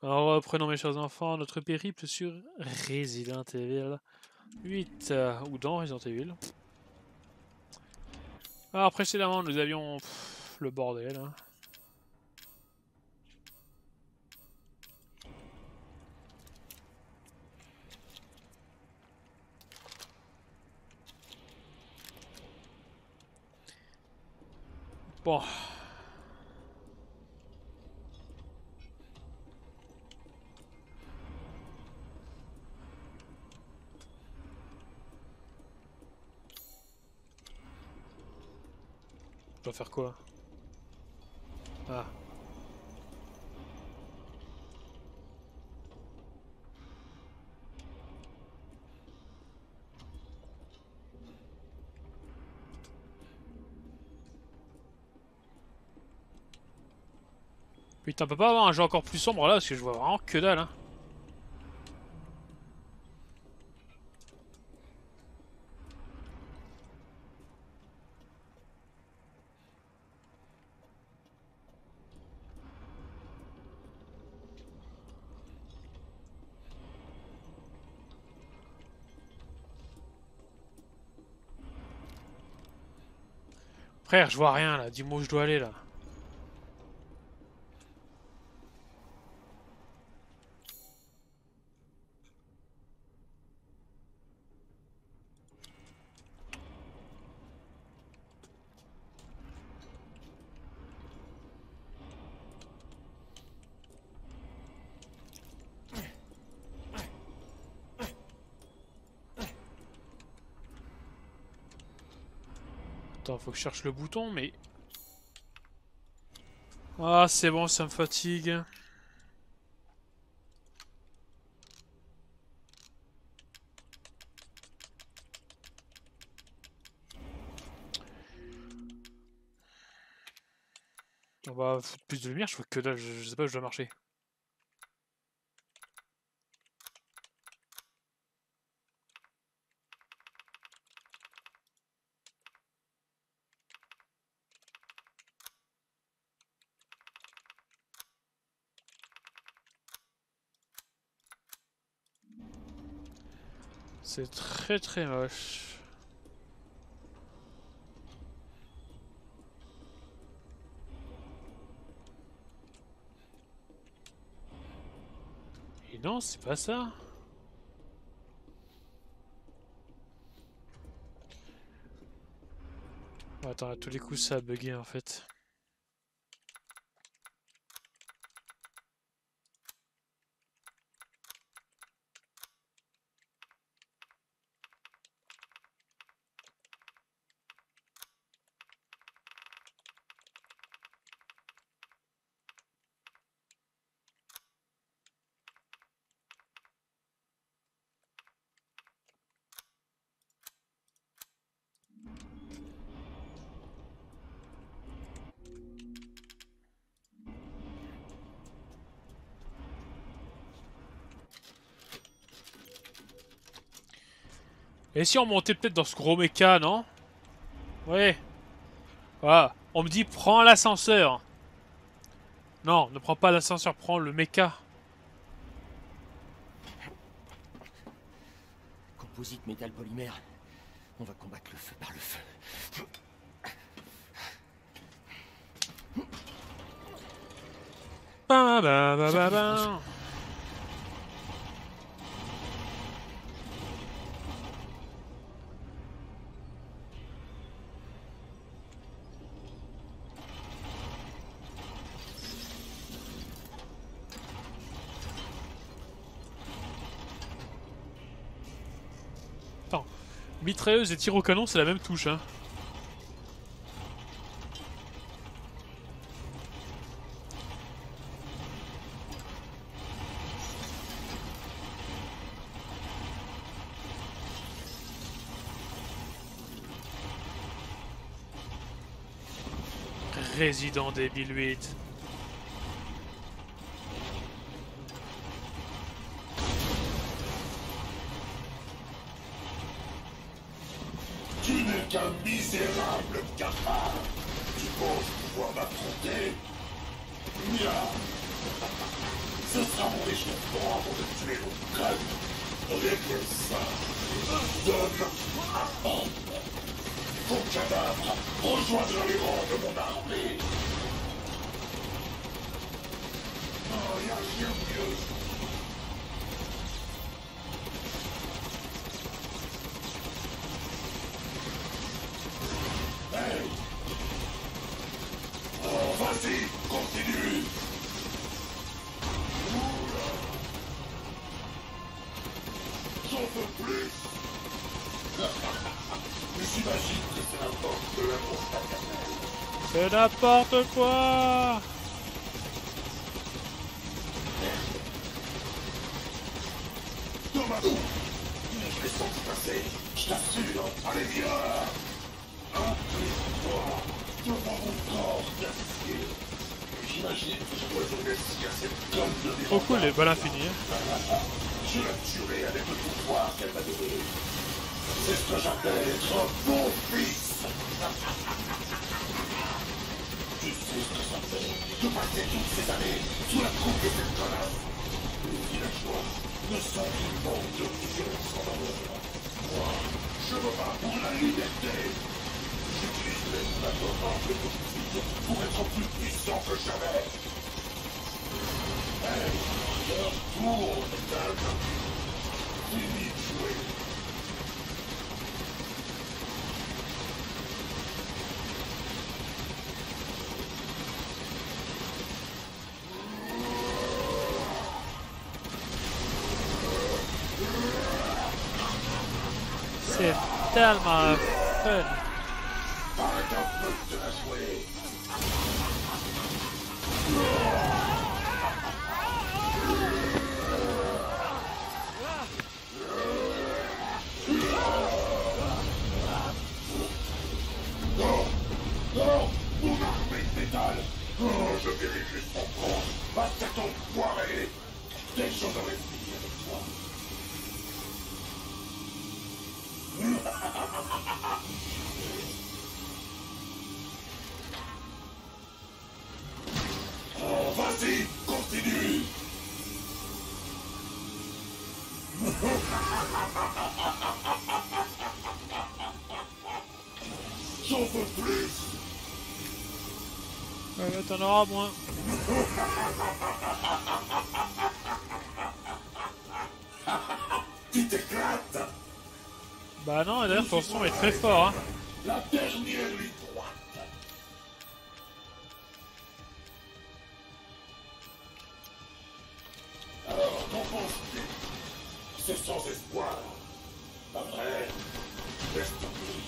Alors, reprenons mes chers enfants, notre périple sur Resident Evil 8, ou dans Resident Evil. Alors, précédemment, nous avions le bordel. Hein. Bon. Je dois faire quoi? Ah. Putain, on peut pas avoir un jeu encore plus sombre là, parce que je vois vraiment que dalle. Hein. Frère, je vois rien là, dis-moi où je dois aller là. Attends, faut que je cherche le bouton, mais... Ah, c'est bon, ça me fatigue. On va foutre plus de lumière, je vois que dalle, je sais pas où je dois marcher. C'est très très moche. Et non, c'est pas ça. Oh, attends, à tous les coups ça a bugué en fait. Et si on montait peut-être dans ce gros méca, non? Ouais. Voilà. On me dit prends l'ascenseur. Non, ne prends pas l'ascenseur, prends le méca. Composite métal polymère. On va combattre le feu par le feu. Ba ba ba ba ba. Attends. Mitrailleuse et tir au canon, c'est la même touche, hein. Resident Evil 8. Tu n'es qu'un misérable cafard. Tu penses pouvoir m'affronter? Nia. Ce sera mon échauffement avant de tuer mon crâne. Rien que ça. Donne à homme. Ton cadavre rejoindra les rangs de mon armée. Oh, y'a rien de mieux. Hey. Oh, vas-y, continue. J'en veux plus. Mais j'imagine que c'est n'importe peu à C'est n'importe quoi. Thomas, je l'ai senti passer, je t'assure, allez viens. Toi, devant mon corps d'acier. J'imagine que je dois donner à cette conne de Trop cool les balles infinies. Je la tuerai avec le pouvoir qu'elle m'a donné. C'est ce que j'appelle être un bon fils. Tu sais ce que ça fait de passer toutes ces années sous la coupe de cette connasse. Les villageois ne sont qu'une bande de vieux sans valeur. Moi, je me bats pour la liberté. J'utiliserai mon adorable politique pour être plus puissant que jamais. Hey, leur tour, métal. Fini de jouer. C'est tellement fun. Arrête un peu de la jouer. Non, non, mon armée de métal. Oh, je verrai juste mon compte. Passe à ton poiré. Dès que j'en aurai fini avec toi. Oh, vas-y, continue. J'en veux plus. Ouais, là, t'en auras moins. Tu t'éclates. Bah non, d'ailleurs ton son est très fort. Hein. La dernière ligne droite. Alors, qu'en penses-tu? C'est sans espoir. Pas vrai? Laisse tomber.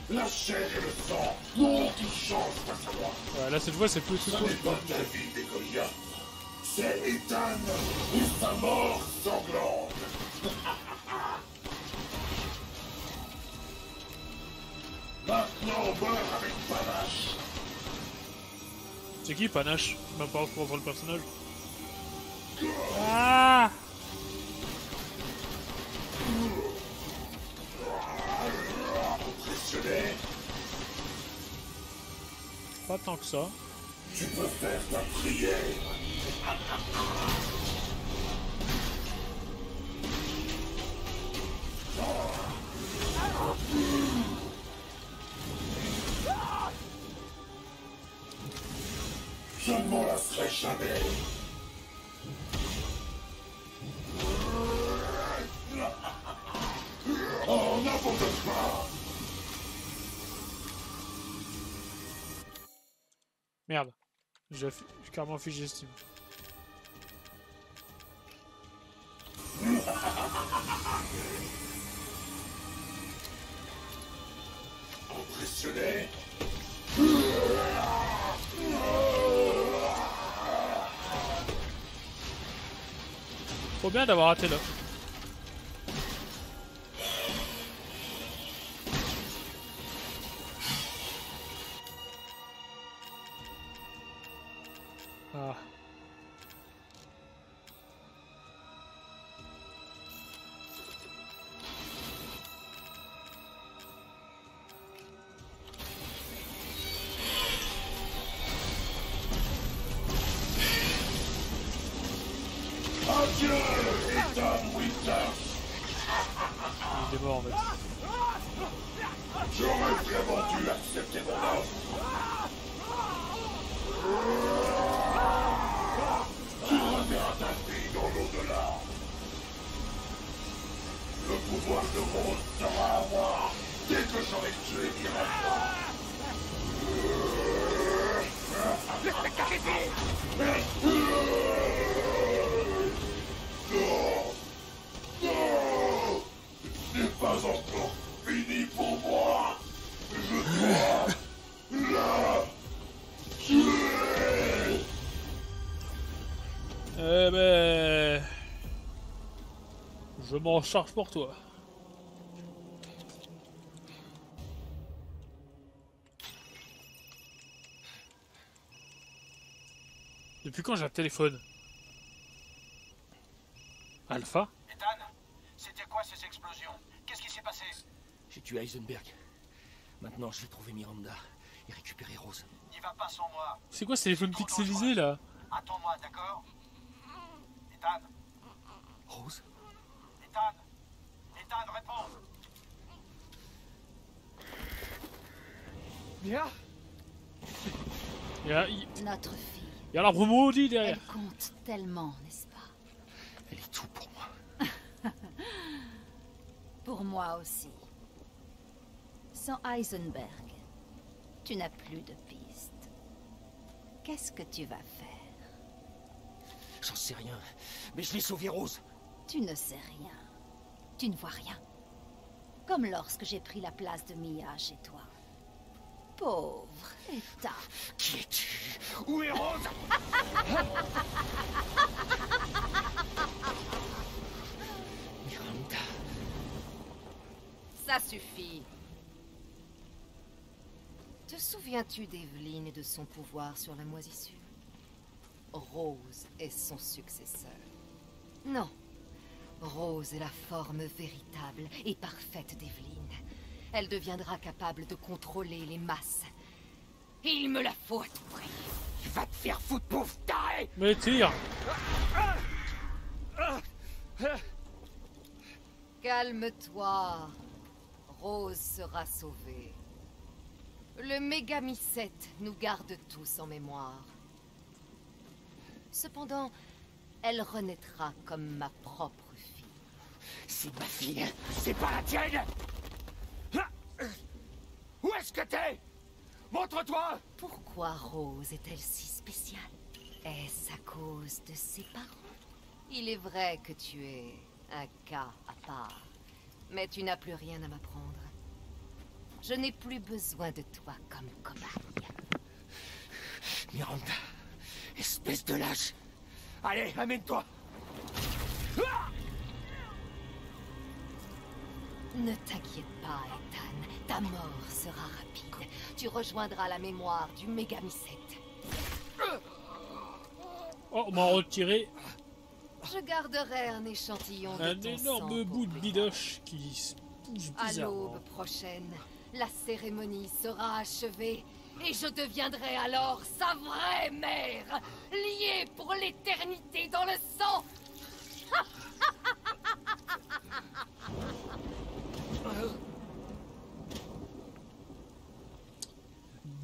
La chair et le sang n'ont qui change face à moi. Ouais, là cette fois c'est plus tout Ça cool. n'est pas ta vie des Goliaths. C'est Ethan et sa mort sanglante. Maintenant, on meurt avec panache. C'est qui Panache? Même pas contre le personnage. Ah! Impressionné. Pas tant que ça. Tu peux faire ta prière. Je ne m'en lasserai jamais. Oh, n'abandonne pas. Merde. J'ai carrément figé Steam. Impressionné. Trop bien d'avoir raté là. Ah. il est mort en fait. J'aurais vraiment dû accepter mon offre. Tu reverras ta fille dans l'au-delà. Le pouvoir de Rose sera à moi dès que j'aurai tué Miranda. Non, ce n'est pas encore fini pour moi. Je dois la tuer. Eh ben... Je m'en charge pour toi. Depuis quand j'ai un téléphone? Alpha? Ethan, c'était quoi ces explosions? Qu'est-ce qui s'est passé? J'ai tué Heisenberg. Maintenant, je vais trouver Miranda et récupérer Rose. N'y va pas sans moi. C'est quoi ce téléphone pixelisé là? Attends-moi, d'accord? Ethan, Rose? Ethan, Ethan, réponds. Mia? Il y a Notre fille. l'arbre maudit derrière. Elle compte tellement, n'est-ce pas? Elle est tout pour moi. Pour moi aussi. Sans Heisenberg, tu n'as plus de piste. Qu'est-ce que tu vas faire? J'en sais rien, mais je vais sauver Rose. Tu ne sais rien. Tu ne vois rien. Comme lorsque j'ai pris la place de Mia chez toi. Pauvre Ethan. Qui es-tu? Où est Rose? Miranda. Ça suffit. Te souviens-tu d'Evelyn et de son pouvoir sur la moisissure? Rose est son successeur. Non. Rose est la forme véritable et parfaite d'Evelyn. Elle deviendra capable de contrôler les masses. Et il me la faut à tout prix. Tu vas te faire foutre, pauvre taré! Mais tire. Calme-toi. Rose sera sauvée. Le Mégamycète nous garde tous en mémoire. Cependant, elle renaîtra comme ma propre fille. C'est ma fille, c'est pas la tienne! Où est-ce que t'es? Montre-toi! Pourquoi Rose est-elle si spéciale? Est-ce à cause de ses parents? Il est vrai que tu es un cas à part, mais tu n'as plus rien à m'apprendre. Je n'ai plus besoin de toi comme cobaye. Miranda, espèce de lâche! Allez, amène-toi! Ne t'inquiète pas, Ethan. Ta mort sera rapide. Tu rejoindras la mémoire du Mégamycète. Oh, on m'a retiré Je garderai un échantillon de un ton sang énorme pour bout de plus bidoche qui se pousse À bizarrement. l'aube prochaine, la cérémonie sera achevée et je deviendrai alors sa vraie mère, liée pour l'éternité dans le sang.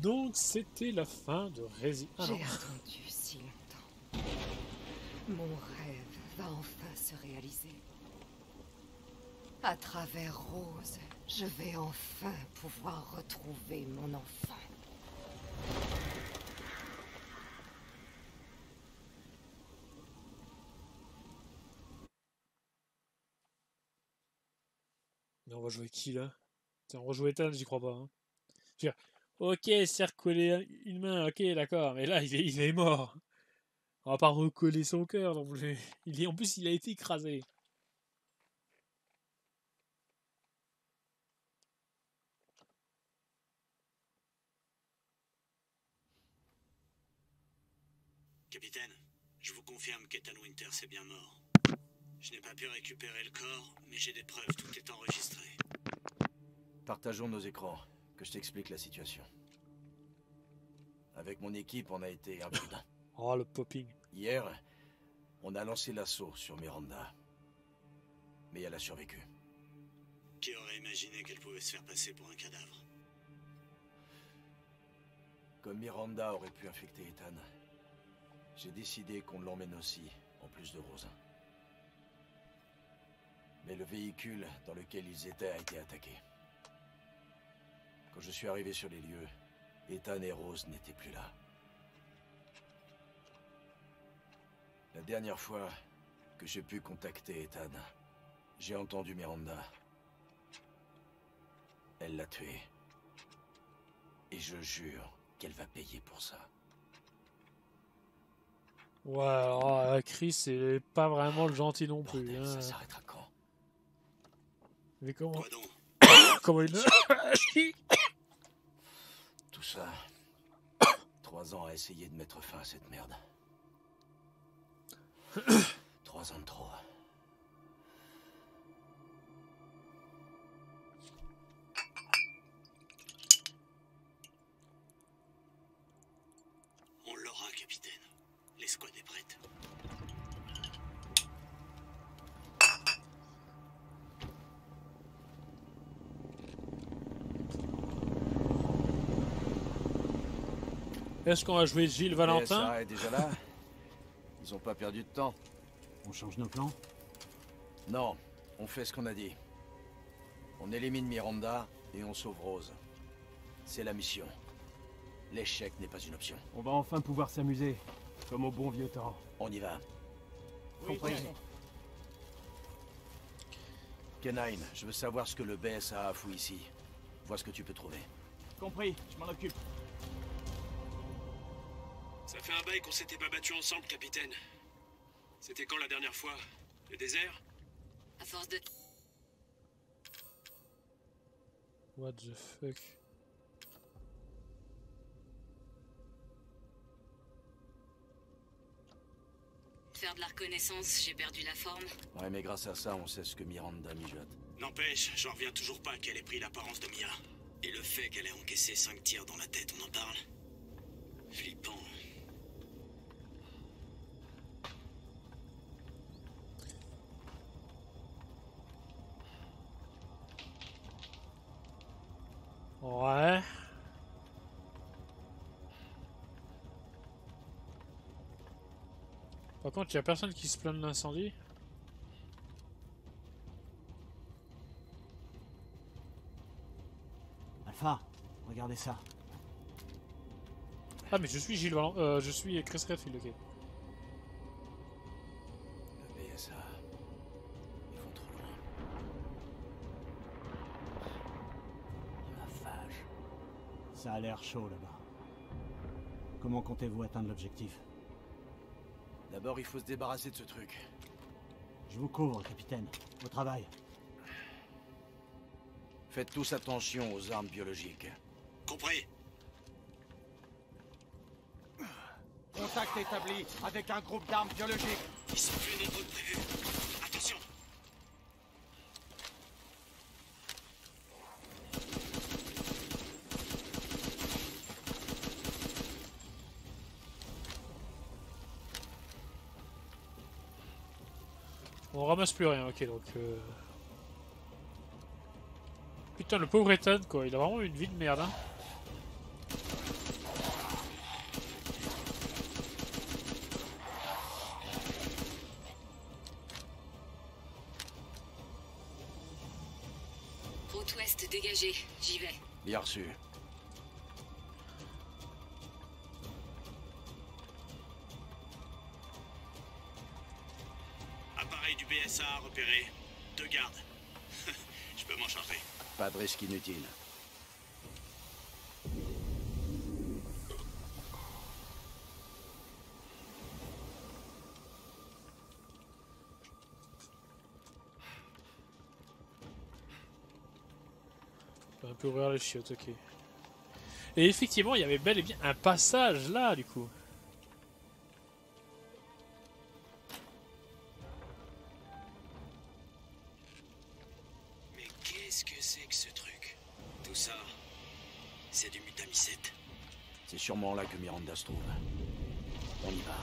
Donc c'était la fin de Resident J'ai Evil. attendu si longtemps. Mon rêve va enfin se réaliser. À travers Rose, je vais enfin pouvoir retrouver mon enfant. Mais on va jouer qui là? Tiens, on va jouer Ethan, j'y crois pas. Hein. Je veux dire, ok, c'est recoller une main, ok, d'accord, mais là il est mort. On va pas recoller son cœur non plus. En plus, il a été écrasé. Capitaine, je vous confirme qu'Ethan Winters est bien mort. Je n'ai pas pu récupérer le corps, mais j'ai des preuves, tout est enregistré. Partageons nos écrans, que je t'explique la situation. Avec mon équipe, on a été imprudents. Oh, le popping. Hier, on a lancé l'assaut sur Miranda. Mais elle a survécu. Qui aurait imaginé qu'elle pouvait se faire passer pour un cadavre? Comme Miranda aurait pu infecter Ethan, j'ai décidé qu'on l'emmène aussi, en plus de Rose. Mais le véhicule dans lequel ils étaient a été attaqué. Quand je suis arrivé sur les lieux, Ethan et Rose n'étaient plus là. La dernière fois que j'ai pu contacter Ethan, j'ai entendu Miranda. Elle l'a tué. Et je jure qu'elle va payer pour ça. Ouais, alors Chris, c'est pas vraiment le gentil non plus. Bordel, Hein. ça s'arrêtera quand? Mais comment? Quoi donc? Comment il... Tout ça... 3 ans à essayer de mettre fin à cette merde. 3 ans de trop. On l'aura, capitaine. L'escouade est prête. Est-ce qu'on va jouer Gilles Valentin? Ça est déjà là. Ils ont pas perdu de temps. On change nos plans? Non, on fait ce qu'on a dit. On élimine Miranda et on sauve Rose. C'est la mission. L'échec n'est pas une option. On va enfin pouvoir s'amuser, comme au bon vieux temps. On y va. Compris. Kenine, je veux savoir ce que le BSA a fouillé ici. Vois ce que tu peux trouver. Compris, je m'en occupe. Ça fait un bail qu'on s'était pas battu ensemble, capitaine. C'était quand la dernière fois? Le désert? À force de... What the fuck? Faire de la reconnaissance, j'ai perdu la forme. Ouais, mais grâce à ça, on sait ce que Miranda mijote. N'empêche, j'en reviens toujours pas qu'elle ait pris l'apparence de Mia. Et le fait qu'elle ait encaissé 5 tirs dans la tête, on en parle? Flippant. Ouais. Par contre, il y a personne qui se plaint de l'incendie. Alpha, regardez ça. Ah, mais je suis Gilles Valentin. Je suis Chris Redfield, ok. Le BSA... Ils vont trop loin. La vache. Ça a l'air chaud là-bas. Comment comptez-vous atteindre l'objectif? D'abord, il faut se débarrasser de ce truc. Je vous couvre, capitaine. Au travail. Faites tous attention aux armes biologiques. Compris? Contact établi avec un groupe d'armes biologiques. Ils sont plus nombreux que prévu. Attention! On ramasse plus rien, ok, donc... Putain, le pauvre Ethan, quoi, il a vraiment une vie de merde, hein. Route ouest dégagée, j'y vais. Bien reçu. Appareil du BSA repéré. 2 gardes. Je peux m'en charger. Pas de risque inutile. On peut ouvrir les chiottes, ok. Et effectivement, il y avait bel et bien un passage là, du coup. Mais qu'est-ce que c'est que ce truc? Tout ça, c'est du mutamicette. C'est sûrement là que Miranda se trouve. On y va.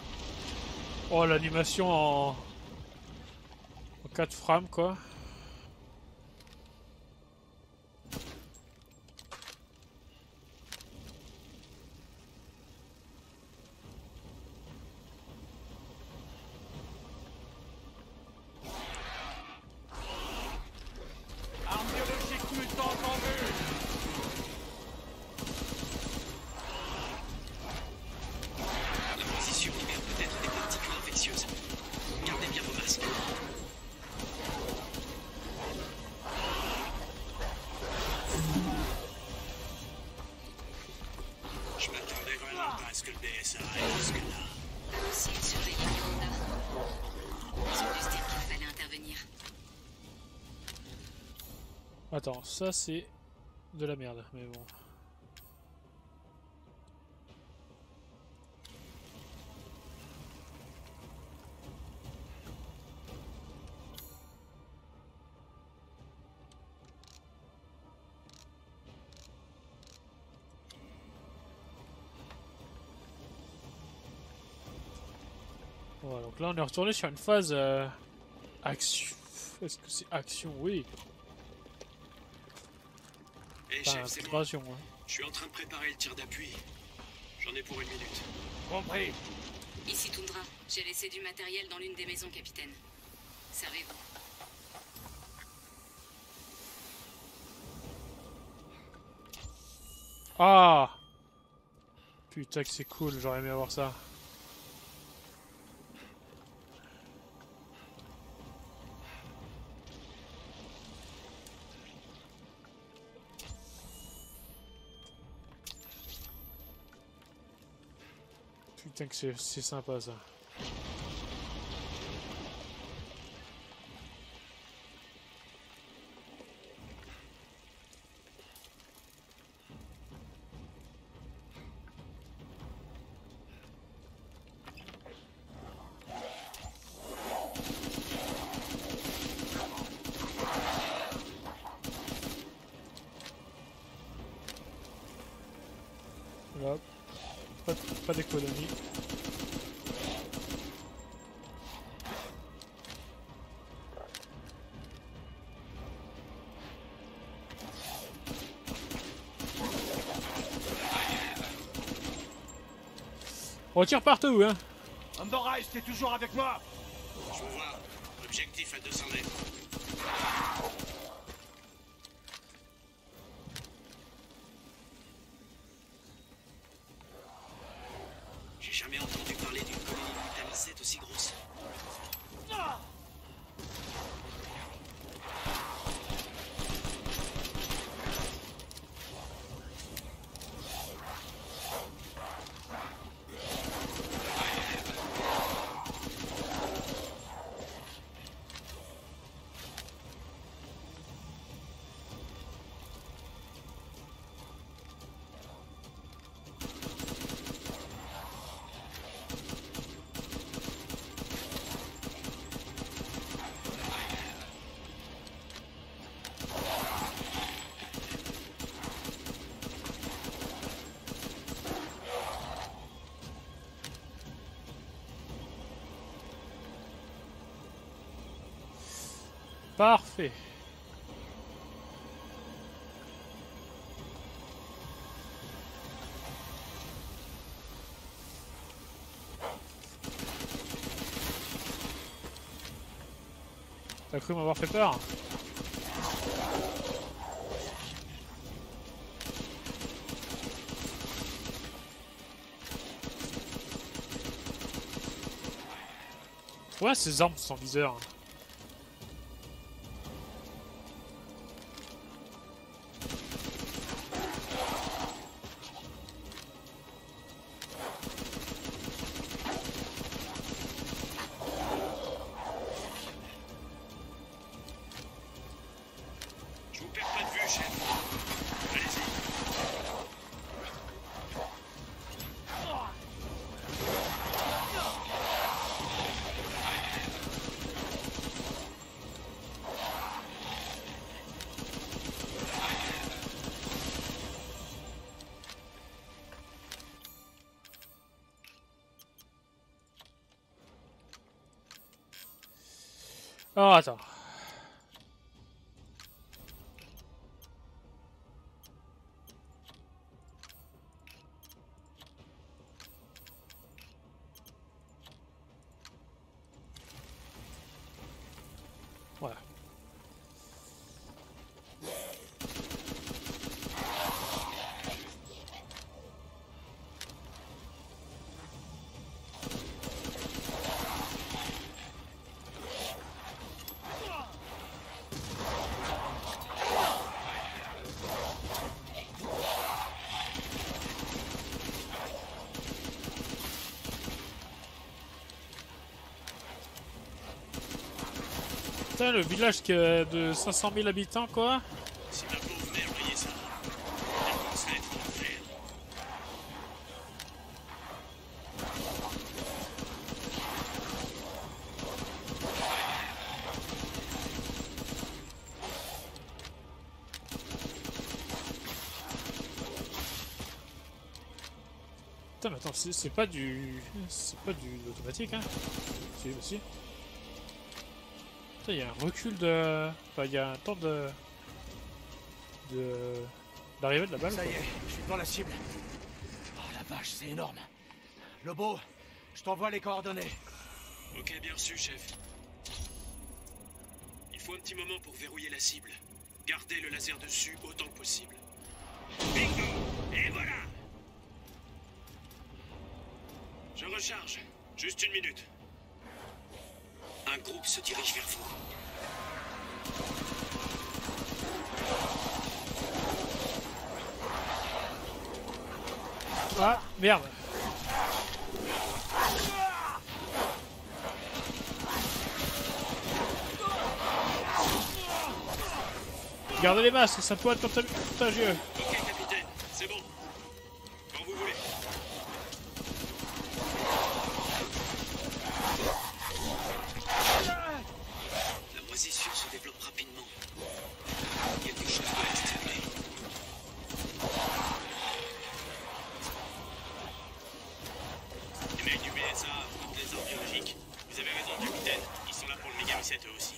Oh, l'animation en 4 frames, quoi. préparé jusque-là. Eux aussi, ils surveillaient Miranda. Ils ont dû se dire qu'il fallait intervenir. Attends, ça c'est de la merde, mais bon. Voilà, donc là on est retourné sur une phase action. Est-ce que c'est action? Oui. Eh Enfin, chef, c'est moi. exploration, hein. Je suis en train de préparer le tir d'appui. J'en ai pour 1 minute. Compris. Ici Toundra, j'ai laissé du matériel dans l'une des maisons, capitaine. Servez-vous. Ah! Putain que c'est cool, j'aurais aimé avoir ça. Putain que c'est sympa ça. Là, pas d'économie. On tire partout, hein. Andorra, t'es toujours avec moi? Je vous vois. Objectif à 200 mètres. J'ai jamais entendu parler d'une colonie brutalisée aussi grosse. Parfait. T'as cru m'avoir fait peur? Ouais, ces armes sans viseur. Je vous perds pas de vue, chef. Allez-y. Oh, attends. Voilà. Putain, le village qui a de 500 000 habitants, quoi. Si ma pauvre mère voyait ça, elle penserait être en enfer. Putain, mais attends, c'est pas du... C'est pas du automatique, hein. Si, aussi. Putain, il y a un recul de... Enfin, il y a un temps de... d'arrivée de la balle. Ça y quoi. est, je suis devant la cible. Oh la vache, c'est énorme. Lobo, je t'envoie les coordonnées. Ok, bien reçu, chef. Il faut un petit moment pour verrouiller la cible. Gardez le laser dessus autant que possible. Bingo! Et voilà! Je recharge. Juste une minute. Un groupe se dirige vers vous. Ah, merde. Gardez les masques, ça peut être contagieux. Ok, capitaine, c'est bon. Quand vous voulez. La moisissure se développe rapidement. Quelque chose doit être stimulé. Les mecs du BSA, contre les armes biologiques. Vous avez raison, capitaine. Ils sont là pour le méga reset eux aussi.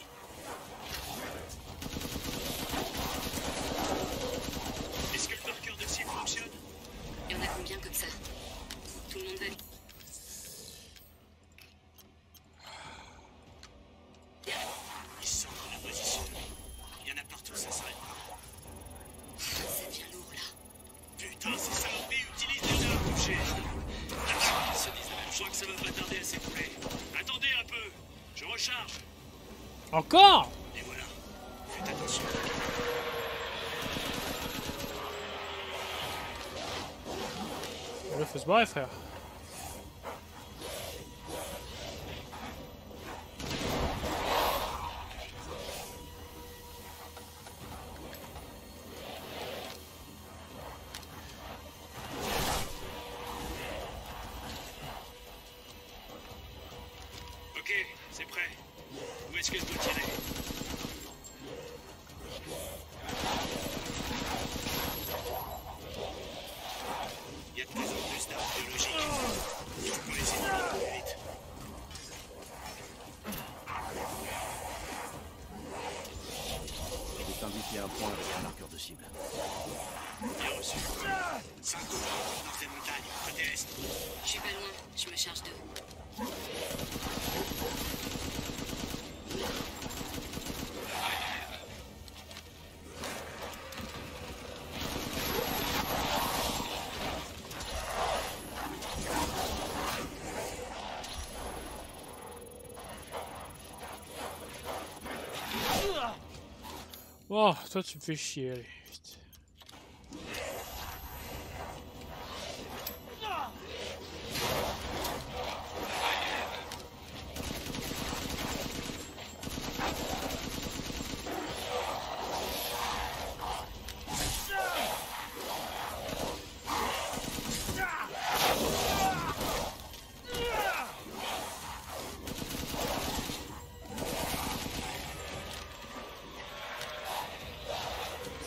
Est-ce que le marqueur de cible fonctionne? Il y en a combien comme ça? Tout le monde va... Ils sortent de la position. Il y en a partout, ça s'arrête pas. Ça devient lourd, là. Putain, ces saloperies utilisent des armes touchées. Ils se disent la même chose que ça va pas tarder à s'écouler. Attendez un peu. Je recharge. Encore? Et voilà. Faites attention. Il faut se barrer, frère. Ok, c'est prêt. Où est-ce que je dois tirer? Il y a de plus en plus d'armes biologiques. Je peux les éliminer plus vite. Je vais t'indiquer un point avec un marqueur de cible. Bien reçu. 5 coups dans ces montagnes, côté est. Je suis pas loin, je me charge d'eux. Oh, toi tu me fais chier, allez, vite.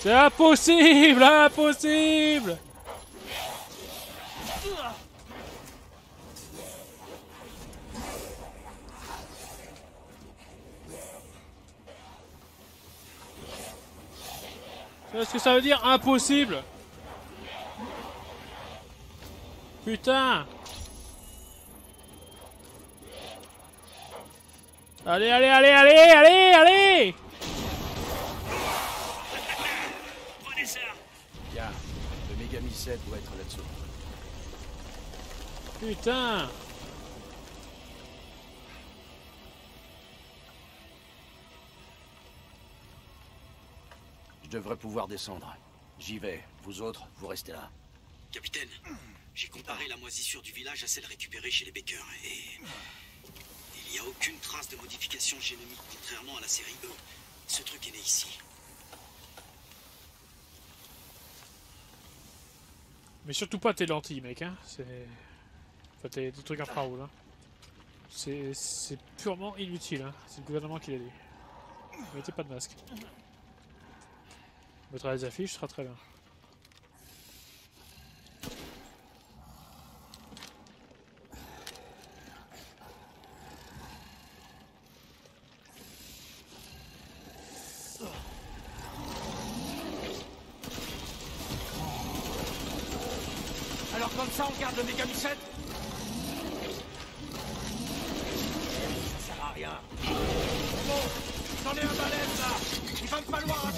C'est impossible, impossible. Qu'est-ce que ça veut dire impossible? Putain. Allez, allez, allez, allez, allez, allez. Prenez ça. Bien, le Megami 7 doit être là-dessous. Putain. Je devrais pouvoir descendre. J'y vais. Vous autres, vous restez là. Capitaine, j'ai comparé la moisissure du village à celle récupérée chez les Baker et... il Il n'y a aucune trace de modification génomique, contrairement à la série E. Ce truc est né ici. Mais surtout pas tes lentilles, mec, hein. C'est... Enfin, des trucs infrarouges, hein. C'est purement inutile, hein. C'est le gouvernement qui l'a dit. Mettez pas de masque. On mettra les affiches, ce sera très bien. Alors comme ça, on garde le méga Michette? Ça sert à rien. Bon, j'en ai un balèze là. Il va me falloir un...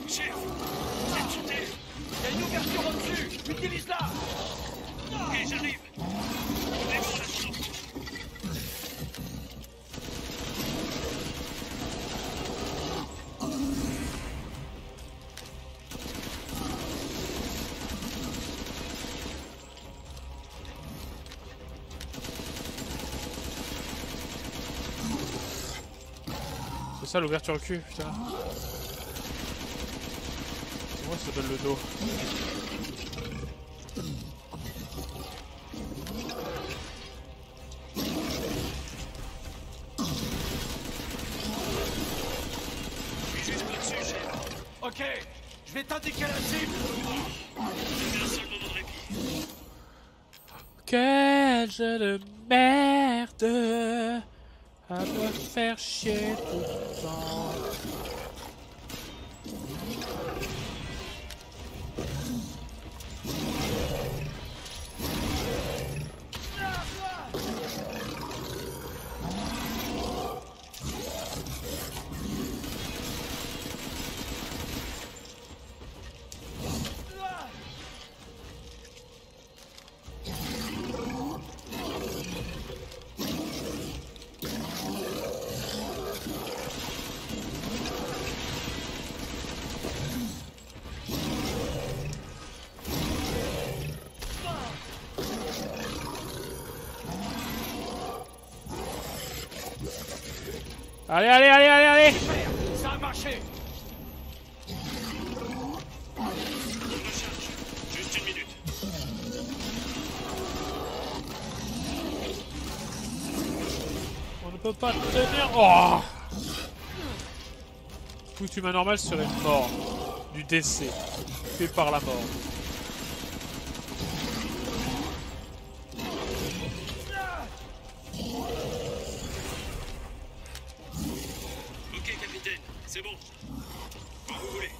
Chef, vous êtes sauté. Il y a une ouverture au-dessus. Utilise-la. Ok, j'arrive. On est bon là-dedans. C'est ça l'ouverture au cul, putain. Moi ça donne le dos. Je suis juste au-dessus, chef. Ok, je vais t'indiquer la cible. J'ai un seul moment de répit. Quel jeu de merde à me faire chier tout le temps. Allez, allez, allez, allez, allez! Ça a marché. Recharge. Juste une minute. On ne peut pas tenir. Oh! Tout humain normal serait mort du décès, fait par la mort. Ok, capitaine, c'est bon. Quand vous voulez.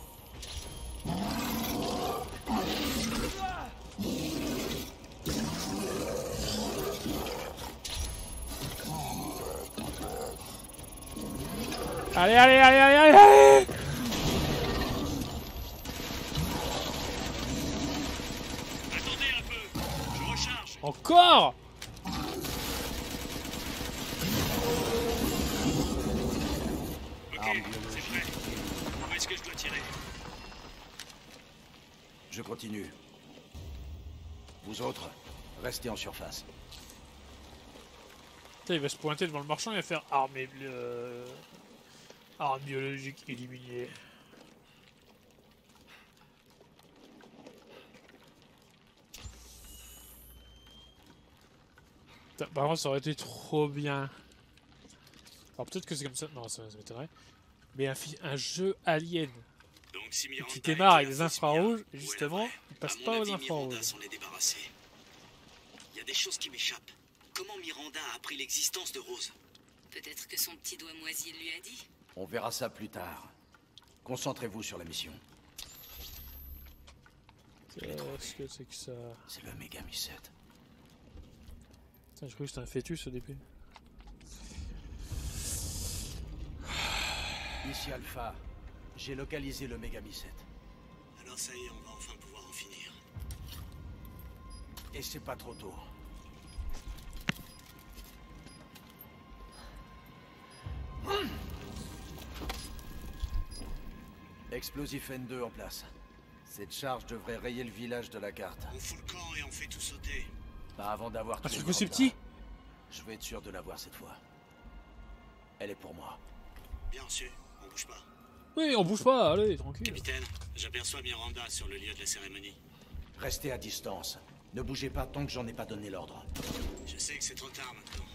Allez, allez, allez, allez, allez, allez! Attendez un peu. Je recharge. Encore? Ok, c'est prêt. Où est-ce que je dois tirer? Je continue. Vous autres, restez en surface. Putain, il va se pointer devant le marchand et va faire armée arme biologique éliminée. Putain, par contre, ça aurait été trop bien. Alors peut-être que c'est comme ça. Non, ça m'étonnerait. Mais un jeu alien Donc si Miranda qui démarre avec était des un fausse infrarouges, Mia, et où est justement, la vraie? il passe À mon pas aux avis, Miranda infrarouges. s'en est débarrassée. Il y a des choses qui m'échappent. Comment Miranda a appris l'existence de Rose? Peut-être que son petit doigt moisi lui a dit. On verra ça plus tard. Concentrez-vous sur la mission. Qu'est-ce que c'est que ça? C'est le méga Michette. Putain, je croyais que c'était un fœtus au début. Ici Alpha, j'ai localisé le méga Michette. Alors ça y est, on va enfin pouvoir en finir. Et c'est pas trop tôt. Explosif N2 en place. Cette charge devrait rayer le village de la carte. On fout le camp et on fait tout sauter. Pas avant d'avoir Un tué truc aussi Miranda. petit? Je vais être sûr de l'avoir cette fois. Elle est pour moi. Bien reçu, on bouge pas. Oui, on bouge pas, allez, tranquille. Capitaine, j'aperçois Miranda sur le lieu de la cérémonie. Restez à distance. Ne bougez pas tant que j'en ai pas donné l'ordre. Je sais que c'est trop tard maintenant.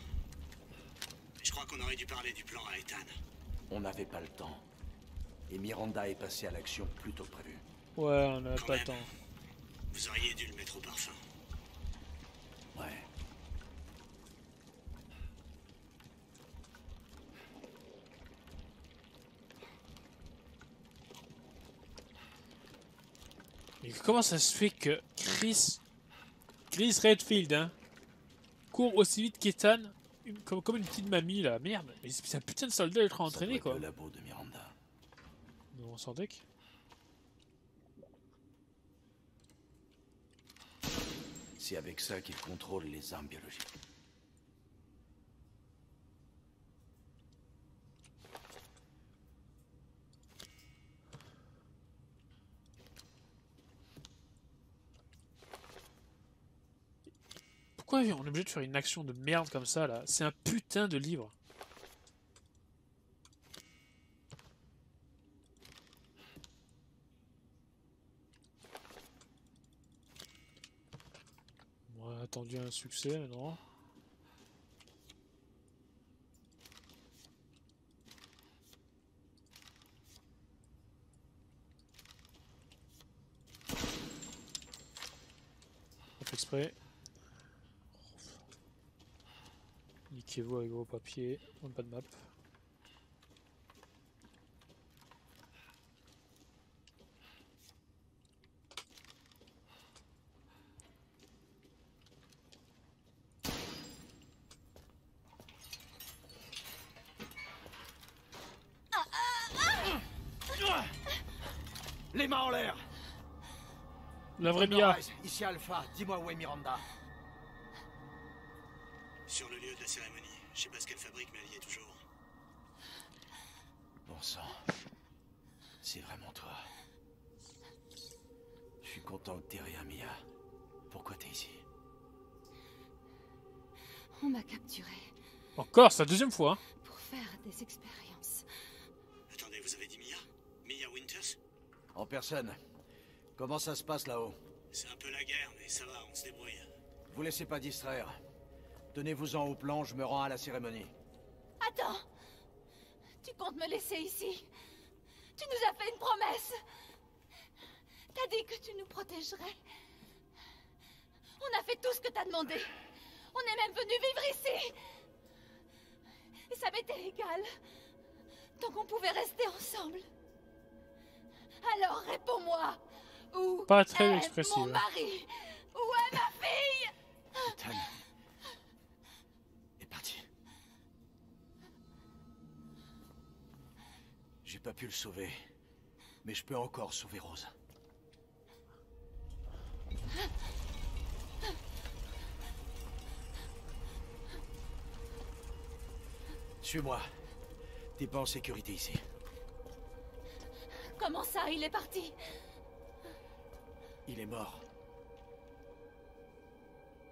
Mais je crois qu'on aurait dû parler du plan à Ethan. On n'avait pas le temps. Et Miranda est passée à l'action plus tôt que prévu. Ouais, on a Quand pas le même. temps. Vous auriez dû le mettre au parfum. Ouais. Mais comment ça se fait que Chris Redfield, hein, court aussi vite qu'Ethan, comme une petite mamie là, merde, mais c'est un putain de soldat ultra entraîné quoi. Le labo de Miranda. Non, sans deck. C'est avec ça qu'il contrôle les armes biologiques. Pourquoi on est obligé de faire une action de merde comme ça là? C'est un putain de livre. On a attendu un succès maintenant. On fait exprès. Niquez-vous avec vos papiers, même pas de map. Les mains en l'air! La vraie Mia! Sunrise, ici Alpha, dis-moi où est Miranda. Sur le lieu de la cérémonie. Je sais pas ce qu'elle fabrique, mais elle y est toujours. Bon sang. C'est vraiment toi. Je suis content que t'aies rien, Mia. Pourquoi t'es ici? On m'a capturé Encore, c'est la deuxième fois. Hein. pour faire des expériences. Attendez, vous avez dit Mia? Mia Winters? En personne. Comment ça se passe là-haut? C'est un peu la guerre, mais ça va, on se débrouille. Vous laissez pas distraire. Tenez-vous-en au plan, je me rends à la cérémonie. Attends! Tu comptes me laisser ici? Tu nous as fait une promesse! T'as dit que tu nous protégerais. On a fait tout ce que t'as demandé. On est même venu vivre ici. Et ça m'était égal. Tant qu'on pouvait rester ensemble. Alors réponds-moi. Où Pas très est expressive. mon mari? Où est ma fille? Ethan est parti. J'ai pas pu le sauver, mais je peux encore sauver Rose. Suis-moi. T'es pas en sécurité ici. Comment ça, il est parti? Il est mort.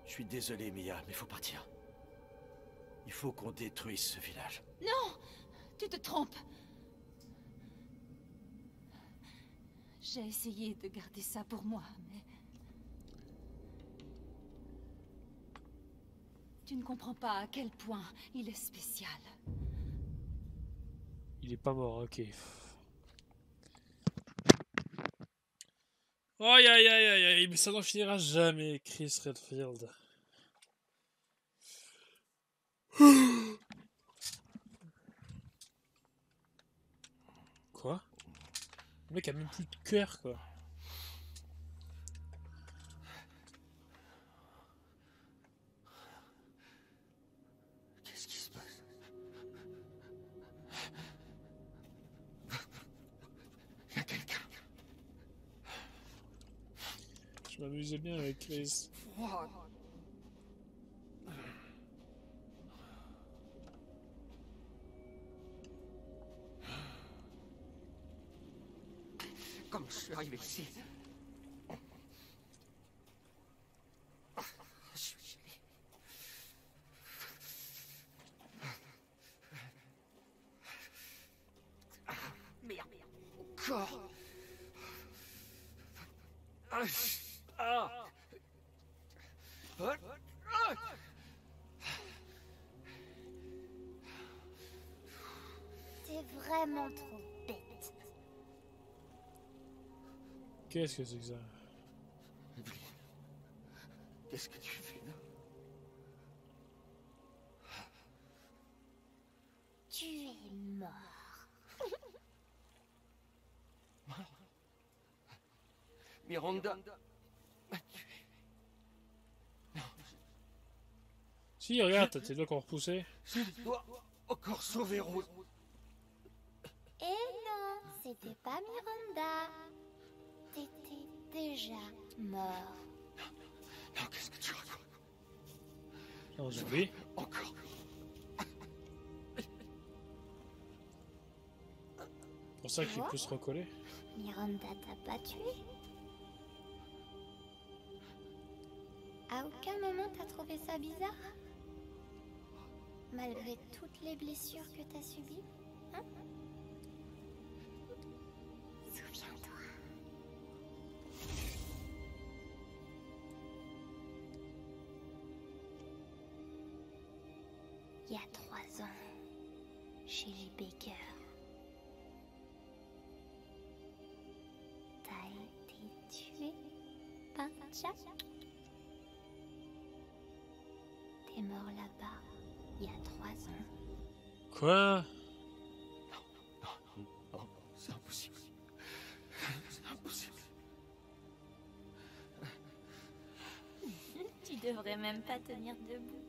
Je suis désolé, Mia, mais faut partir. Il faut qu'on détruise ce village. Non! Tu te trompes. J'ai essayé de garder ça pour moi, mais... Tu ne comprends pas à quel point il est spécial. Il est pas mort, ok. Aïe aïe aïe aïe aïe, mais ça n'en finira jamais, Chris Redfield. Quoi? Le mec a même plus de cœur, quoi. Qu'est-ce qui se passe? Il y a quelqu'un. Je m'amusais bien avec Chris. Comment je suis arrivé ici? T'es vraiment trop bête. Qu'est-ce que c'est que ça? Qu'est-ce que tu fais là? Tu es mort. Miranda m'a tué. Si, regarde, t'as tes doigts qu'on repoussé. Je dois encore sauver Rose. Eh non, c'était pas Miranda. T'étais déjà mort. Non, qu'est-ce que tu racontes? Non, zombie. Encore. C'est pour ça qu'il peut se recoller. Miranda t'a pas tué? À aucun moment t'as trouvé ça bizarre? Malgré toutes les blessures que t'as subies? Hein? Souviens-toi. Il y a 3 ans, chez les Baker, t'as été tué par Jack. T'es mort là-bas il y a 3 ans. Quoi? Non, c'est impossible. C'est impossible. Tu devrais même pas tenir debout.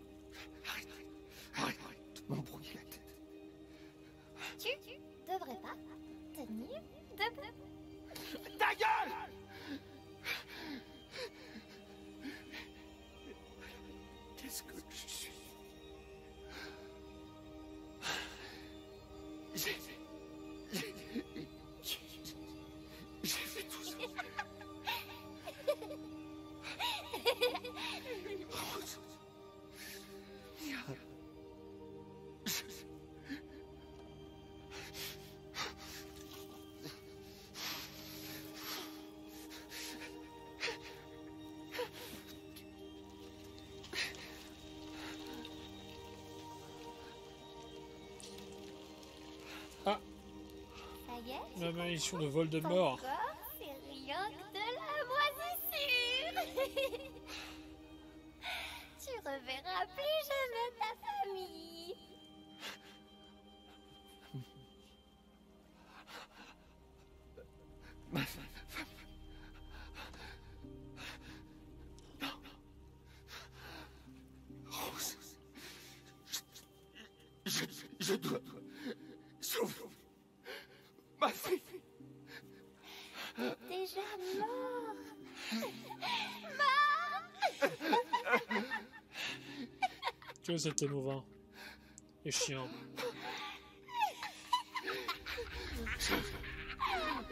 Arrête de m'embrouiller la tête. Tu devrais pas tenir debout. Ta gueule! Qu'est-ce que je suis? J'ai fait tout ça. Rose. Ah, Ça y est? la malédiction de Voldemort. Ton corps, c'est rien que de la moisissure. Tu reverras plus jamais ta famille. Ma femme. Non. Rose. Je dois sauver ma fille. Déjà mort. Que c'est émouvant. Et chiant.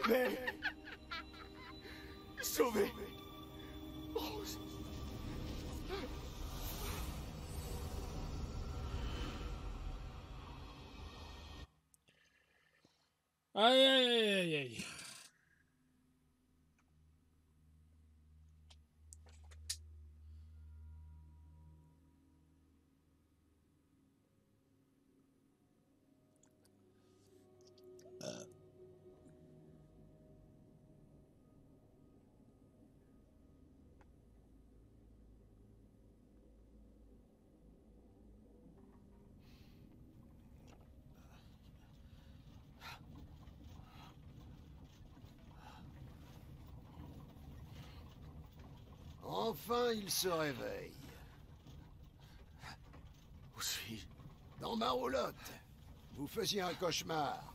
Mais... Sauver Rose. Aïe aïe aïe aïe aïe. Enfin, il se réveille. Où suis-je? Dans ma roulotte. Vous faisiez un cauchemar.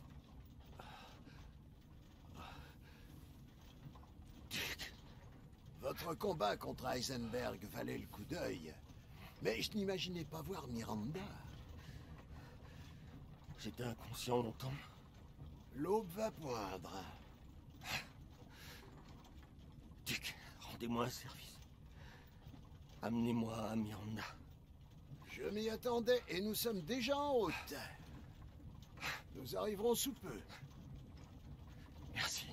Votre combat contre Heisenberg valait le coup d'œil. Mais je n'imaginais pas voir Miranda. J'étais inconscient longtemps. L'aube va poindre. Duc, rendez-moi un service. Amenez-moi à Miranda. Je m'y attendais et nous sommes déjà en route. Nous arriverons sous peu. Merci.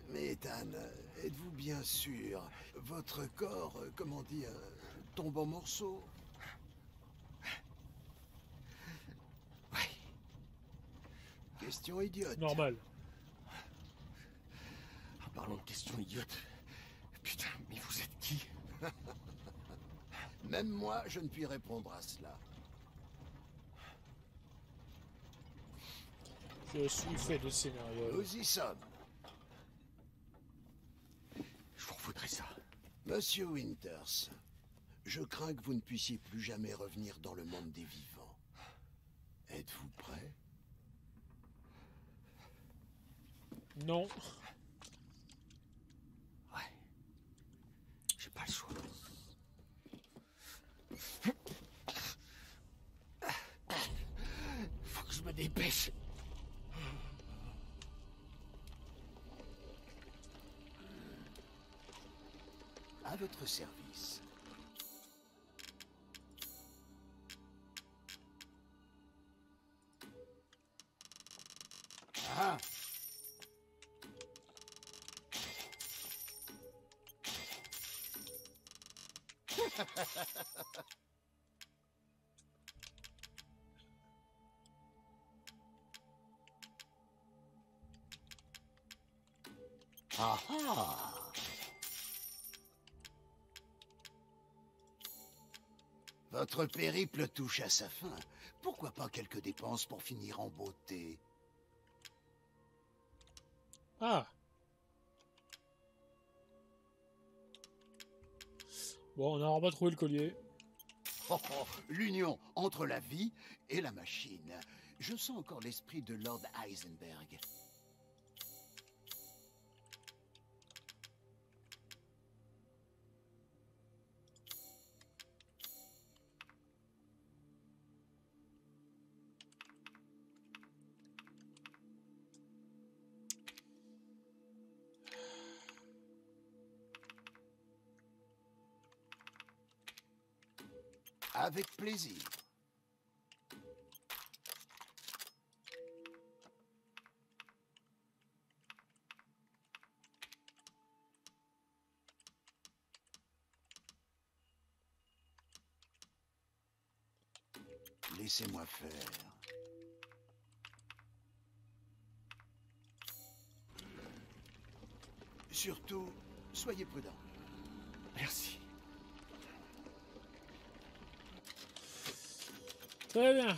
Mais t'as Anne, êtes-vous bien sûr? Votre corps, comment dire, tombe en morceaux? Oui. Question idiote. Normal. En parlant de questions idiotes, putain, mais vous êtes qui? Même moi, je ne puis répondre à cela. Je suis fait de scénario. Nous y sommes. Je vous refoudrais ça. Monsieur Winters, je crains que vous ne puissiez plus jamais revenir dans le monde des vivants. Êtes-vous prêt? Non. Ouais. J'ai pas le choix. Faut que je me dépêche. À votre service. Ah! Ah ah! Votre périple touche à sa fin. Pourquoi pas quelques dépenses pour finir en beauté? Ah. Bon, on n'a pas trouvé le collier. Oh, oh, l'union entre la vie et la machine. Je sens encore l'esprit de Lord Heisenberg. Avec plaisir. Laissez-moi faire. Surtout, soyez prudents. Merci. Très bien.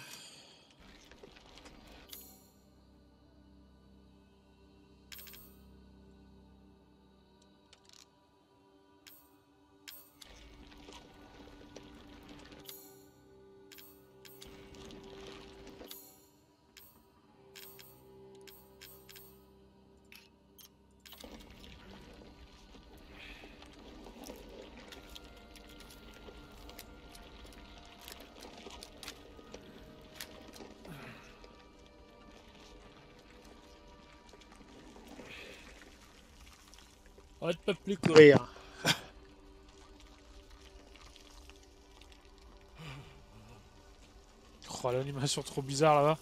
On ne peut plus courir. Oh, l'animation trop bizarre là-bas.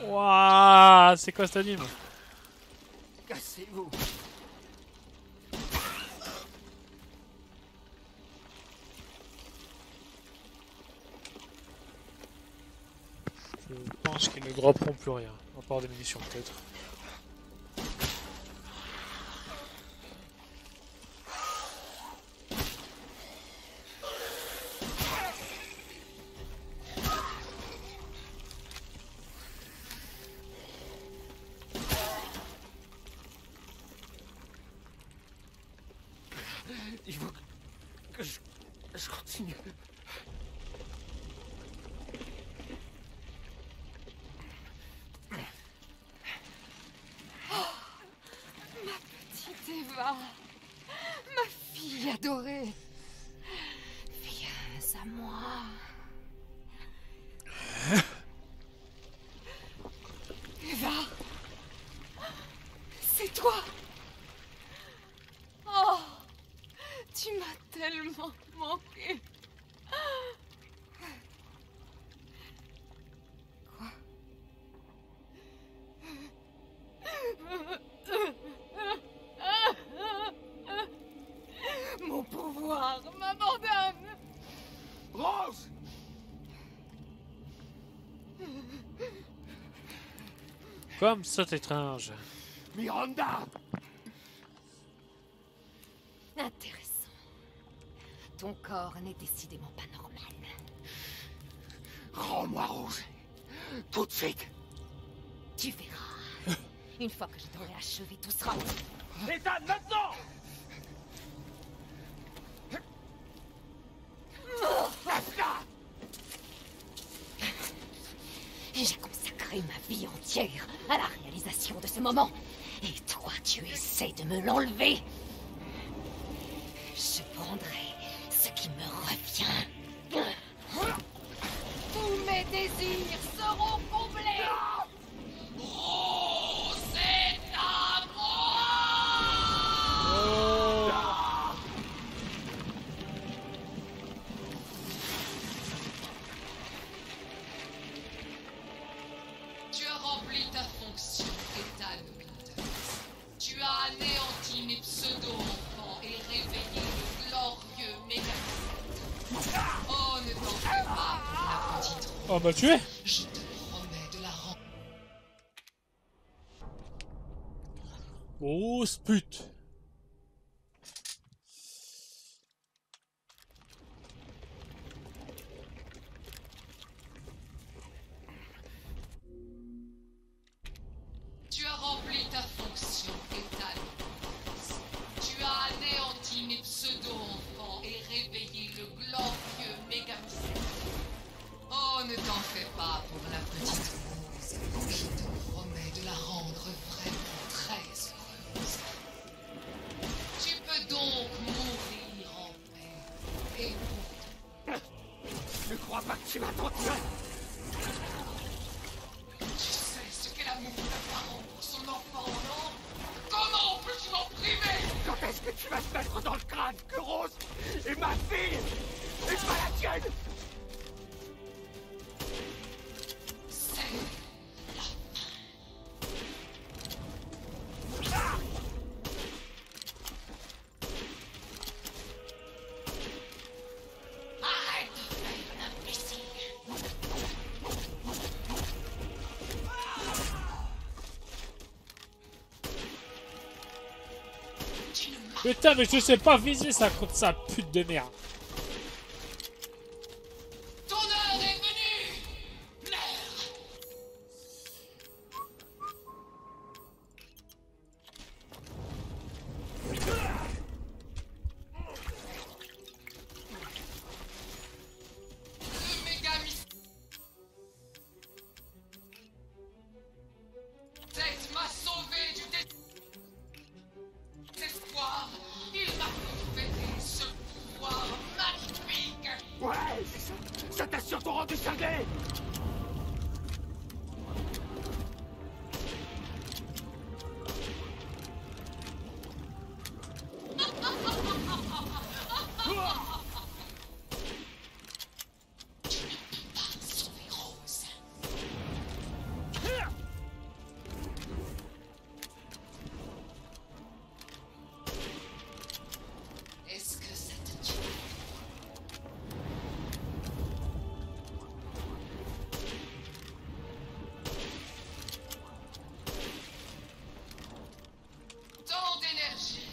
Waouh, c'est quoi cet anime? Cassez-vous. Je pense qu'ils ne dropperont plus rien, à part des munitions peut-être. Il faut que je continue. Ma petite Eva, ma fille adorée, viens à moi. Eva, c'est toi. Oh, tu m'as tellement manqué. Quoi? Comme c'est étrange. Miranda! Intéressant. Ton corps n'est décidément pas normal. Rends-moi Rouge. Tout de suite. Tu verras. Une fois que je t'aurai achevé, tout sera... Ethan, maintenant! J'ai consacré ma vie entière à la réalisation de ce moment. Et toi, tu essaies de me l'enlever. Je prendrai ce qui me revient. Tous mes désirs seront comblés. Oh, c'est à moi! Tu as rempli ta fonction, Ethan Winters. Tu as anéanti mes pseudo-enfants et réveillé le glorieux Megaman. Oh, ne t'en fais pas, la petite Rose. Oh bah tu es. Je te promets de la rendre. Oh pute. Tu as rempli ta fonction, Ethan. Tu as anéanti mes pseudo-enfants et réveillé le glorieux Megamycène. Oh, ne t'en fais pas pour la petite Rose. Je te promets de la rendre vraiment très heureuse. Tu peux donc mourir en paix. Et Ne crois pas que tu vas t'en tirer. tu sais ce qu'est l'amour d'un parent pour son enfant, non? Comment peux-tu m'en priver? Quand est-ce que tu vas te mettre dans le crâne que Rose est ma fille et pas la tienne? C'est la fin. Arrête de faire l'imbécile. Tu ne m'as Putain mais je sais pas viser ça contre sa pute de merde. Ton heure est venue, mère. Le Megamycène m'a sauvé du désespoir. Il m'a conféré ce pouvoir magnifique. Ouais, c'est ça. Ça t'assure ton rendu cinglé. Sauver Rose. Est-ce que ça te tue? Tant d'énergie.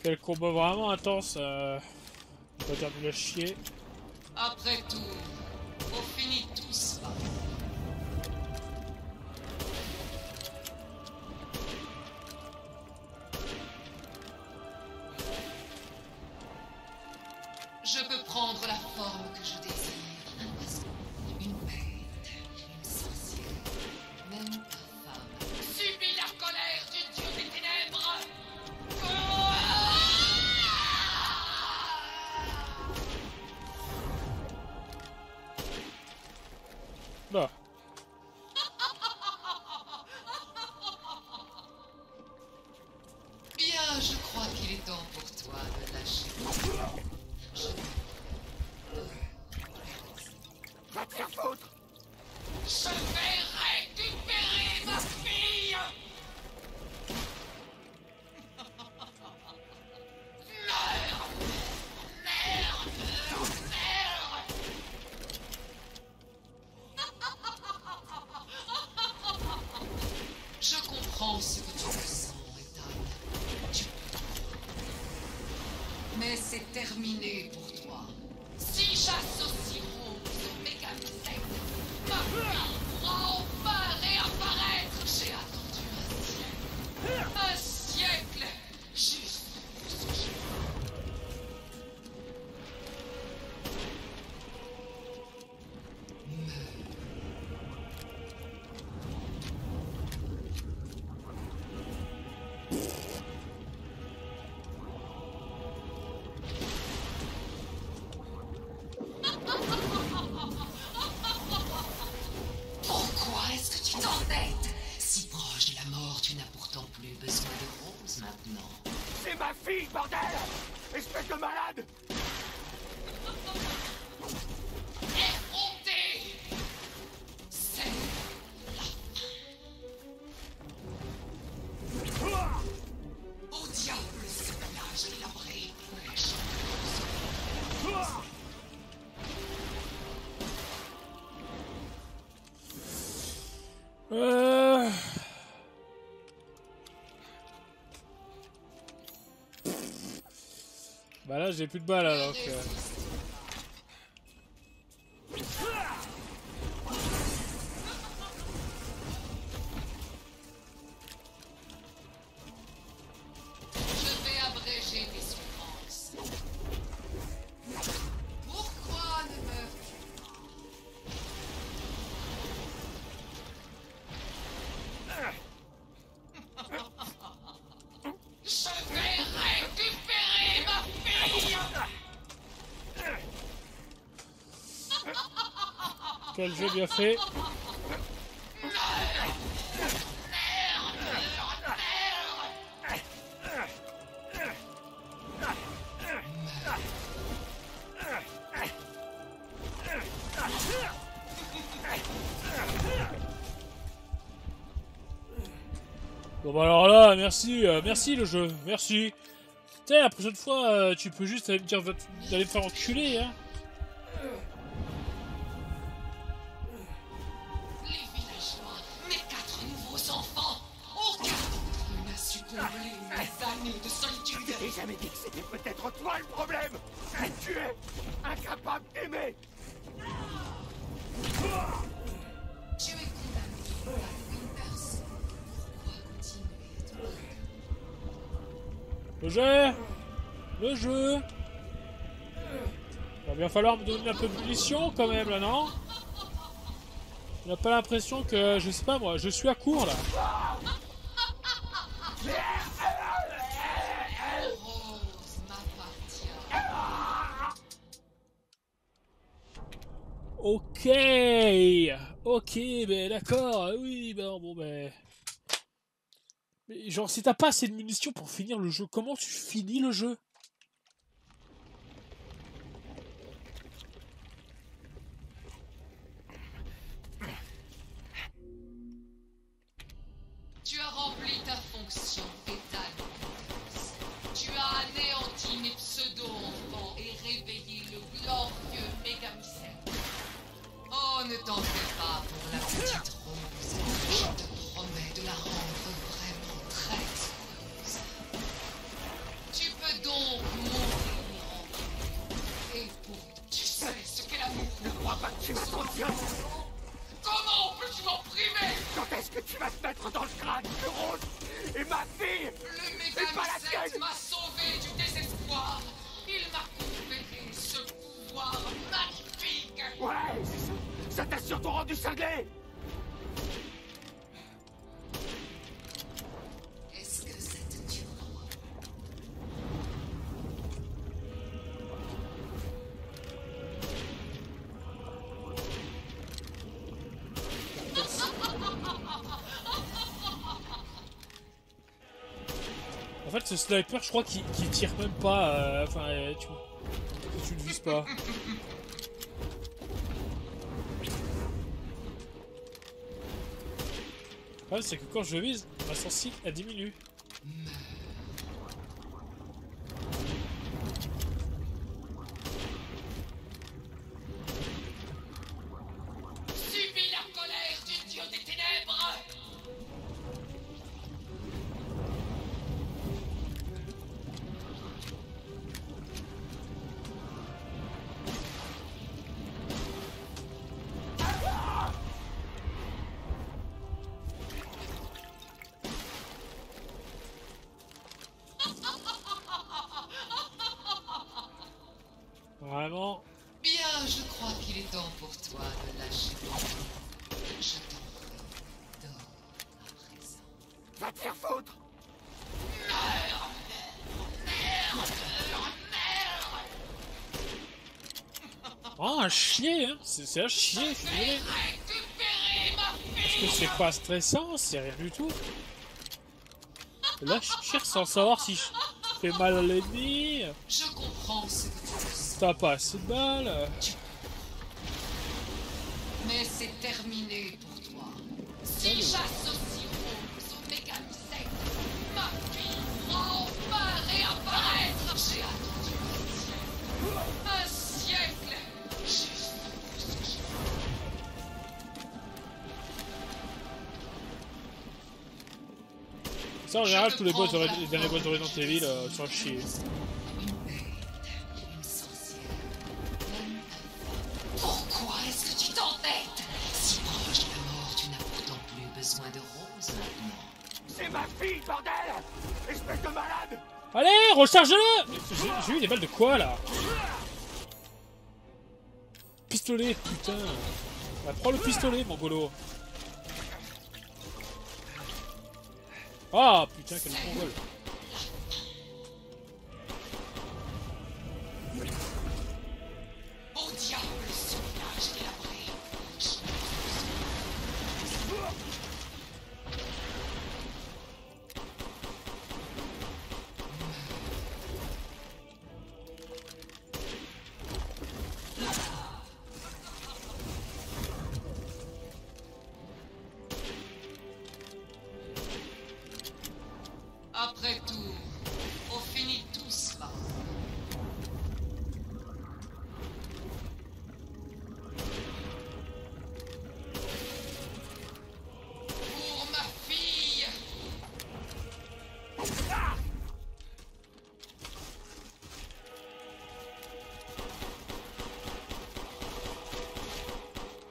Quel combat vraiment intense. On va dire de le chier. Après tout, on finit tous par... Je peux prendre la forme que je désire. Une bête, une sorcière, même ta femme. Subis la colère du dieu des ténèbres. Si proche de la mort, tu n'as pourtant plus besoin de Rose maintenant. C'est ma fille, bordel! Espèce de malade! Effronté! C'est la fin. Au diable ce village délabré pour les gens. Bah là j'ai plus de balles alors que... Je vais abréger tes souffrances. Pourquoi ne meurs-tu pas? Je vais récupérer ma fille. Quel jeu bien fait. Bon bah alors là, merci, merci le jeu, merci. Putain, la prochaine fois, tu peux juste aller me dire d'aller me faire enculer, hein. Les villageois, mes 4 nouveaux enfants, aucun d'entre eux n'a su combler mes années de solitude. J'ai jamais dit que c'était peut-être toi le problème! Mais tu es incapable d'aimer! Tu es condamné à Winters. Pourquoi continuer à te battre? Le jeu. Le jeu. Il va bien falloir me donner un peu de munitions quand même là, non? On n'a pas l'impression que, je sais pas moi, je suis à court là. Rose m'appartient. Ok. Ok, ben d'accord, oui, ben bon ben... Mais genre, si t'as pas assez de munitions pour finir le jeu, comment tu finis le jeu? Tu as rempli ta fonction, Ethan. Tu as anéanti mes pseudo-enfants et réveillé le glorieux Mégamycène. Oh, ne t'en fais pas pour la petite Rose. Je te promets de la rendre vraiment très heureuse. Tu peux donc mourir en paix. Et pour tu sais ce qu'est l'amour. Ne crois pas que tu m'as confiance! Comment peux-tu m'en priver? Quand est-ce que tu vas te mettre dans le crâne de Rose et ma fille? Le Et pas la Mégamycène tienne! m'a sauvé du désespoir. Il m'a conféré ce pouvoir magnifique. Ouais, c'est ça! Ça t'a surtout rendu cinglé! Est-ce que ça te tuera? En fait, ce sniper, je crois qu'il tire même pas, enfin, tu ne vises pas. Le problème, c'est que quand je vise, ma sensibilité elle diminue. Subis la colère du dieu des ténèbres. Vraiment. Bien, je crois qu'il est temps pour toi de lâcher le jeu. Je t'en prie, dors à présent. Va te faire foutre! Meurs! Merde! Oh, un chier, hein. C'est un chier, je suis désolé. Récupérer ma fille! que c'est pas stressant, c'est rien du tout. Là, je tire sans savoir si je fais mal à l'ennemi. Je comprends ce que tu ressens. T'as pas assez de balles. Mais c'est terminé pour toi. Si j'associe Rose au mécanisme, ma fille va enfin réapparaître. J'ai attendu un siècle juste pour ce jeu. Ça, en général, tous les boss de les derniers boss de Resident Evil sont à chier. Pourquoi est-ce que tu t'entêtes? Si proche de la mort, tu n'as pourtant plus besoin de Rose maintenant. C'est ma fille, bordel! Espèce de malade! Allez, recharge-le! J'ai eu des balles de quoi, là? Pistolet, putain! Bah, prends le pistolet, mongolo! Ah, putain, quel mongol! Au diable, ce village délabré. Après tout, on finit tout cela. Pour ma fille.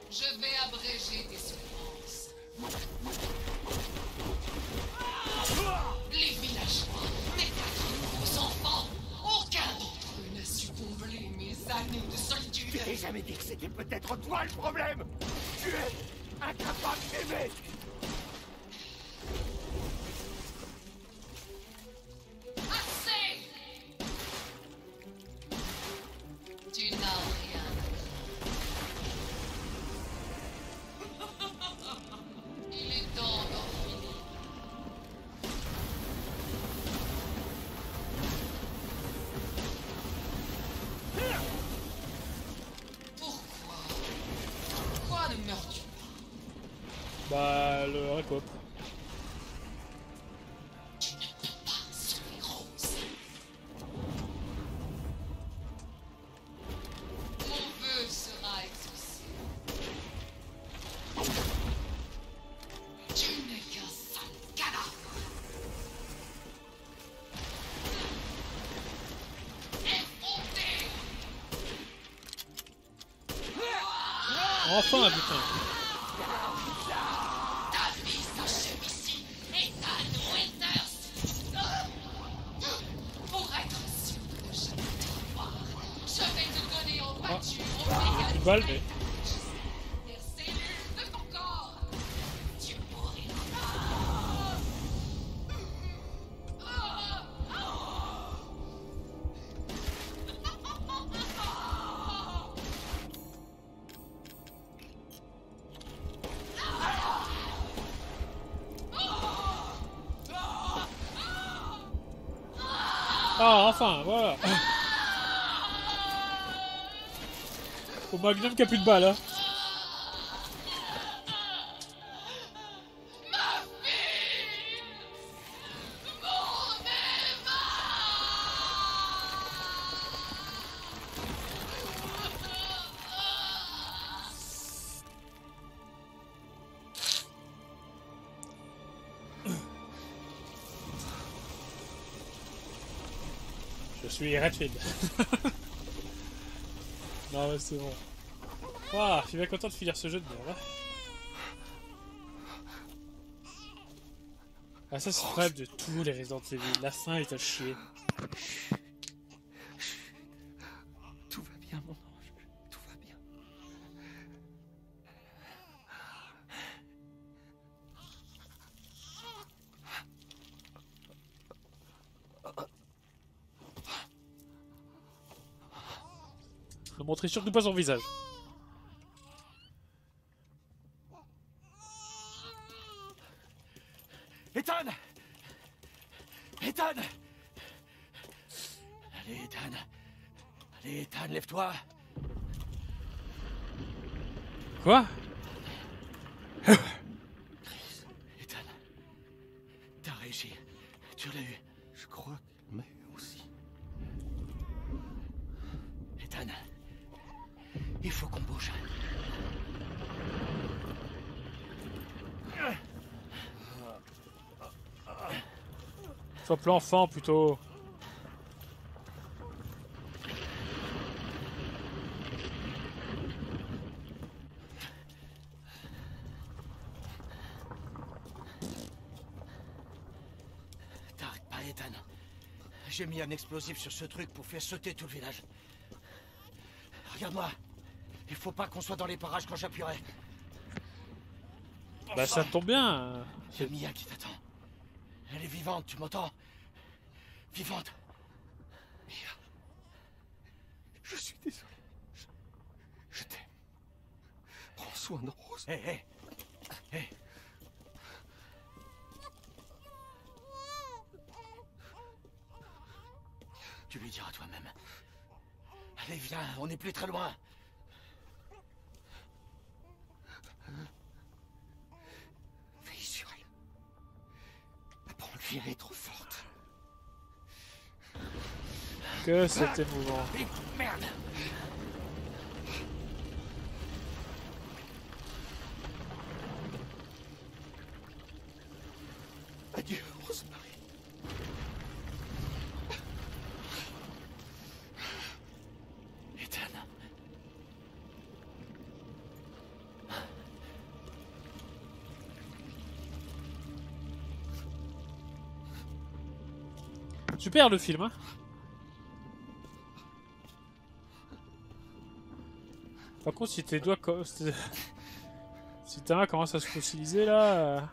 Je vais abréger tes souffrances. Les villageois, mes 4 nouveaux enfants, aucun d'entre eux n'a su combler mes années de solitude. Je t'ai jamais dit que c'était peut-être toi le problème! Tu es incapable d'aimer! Assez! Tu n'as rien à craindre. Il est temps d'en finir. Pourquoi ne meurs-tu pas? Bah, le récop. Tu ne peux pas sauver Rose. Mon vœu sera exaucé. Tu n'es qu'un sale cadavre. Effronté. Enfin, putain! Ta vie s'achève ici, Ethan Winters. Pour être sûr de jamais te revoir, je vais te donner en pâture au mécanisme. Une balle, mais. Les cellules de ton corps. Tu mourras. Ah, enfin, voilà! Au Magnum qui a plus de balles, hein! Je suis Redfield. Non mais c'est bon. Ouah, je suis bien content de finir ce jeu de merde. Ah ça c'est le problème de tous les Resident Evil. La fin est à chier. Tout va bien, mon ange. Tout va bien. Ne montrez surtout pas son visage. Ethan! Ethan! Allez, Ethan. Allez, Ethan, lève-toi. Quoi? Ethan, t'as réussi. Tu l'as eu. Je crois que mais aussi. Ethan, il faut qu'on bouge. Sois plus enfant plutôt. T'arrêtes pas, Ethan. J'ai mis un explosif sur ce truc pour faire sauter tout le village. Regarde-moi. Il faut pas qu'on soit dans les parages quand j'appuierai. Bah ça tombe bien. Il y a Mia qui t'attend. Elle est vivante, tu m'entends? Vivante. Mia. Je suis désolé. Je t'aime. Prends soin de Rose. Hé, hé. Hé. Tu lui diras toi-même. Allez, viens, on n'est plus très loin. Veille sur elle. Apprends-lui à être forte. Que c'est émouvant. Merde. Adieu, Rosemary. Ethan. Super le film, hein. Par contre, si tes doigts, si ta main commence à se fossiliser là,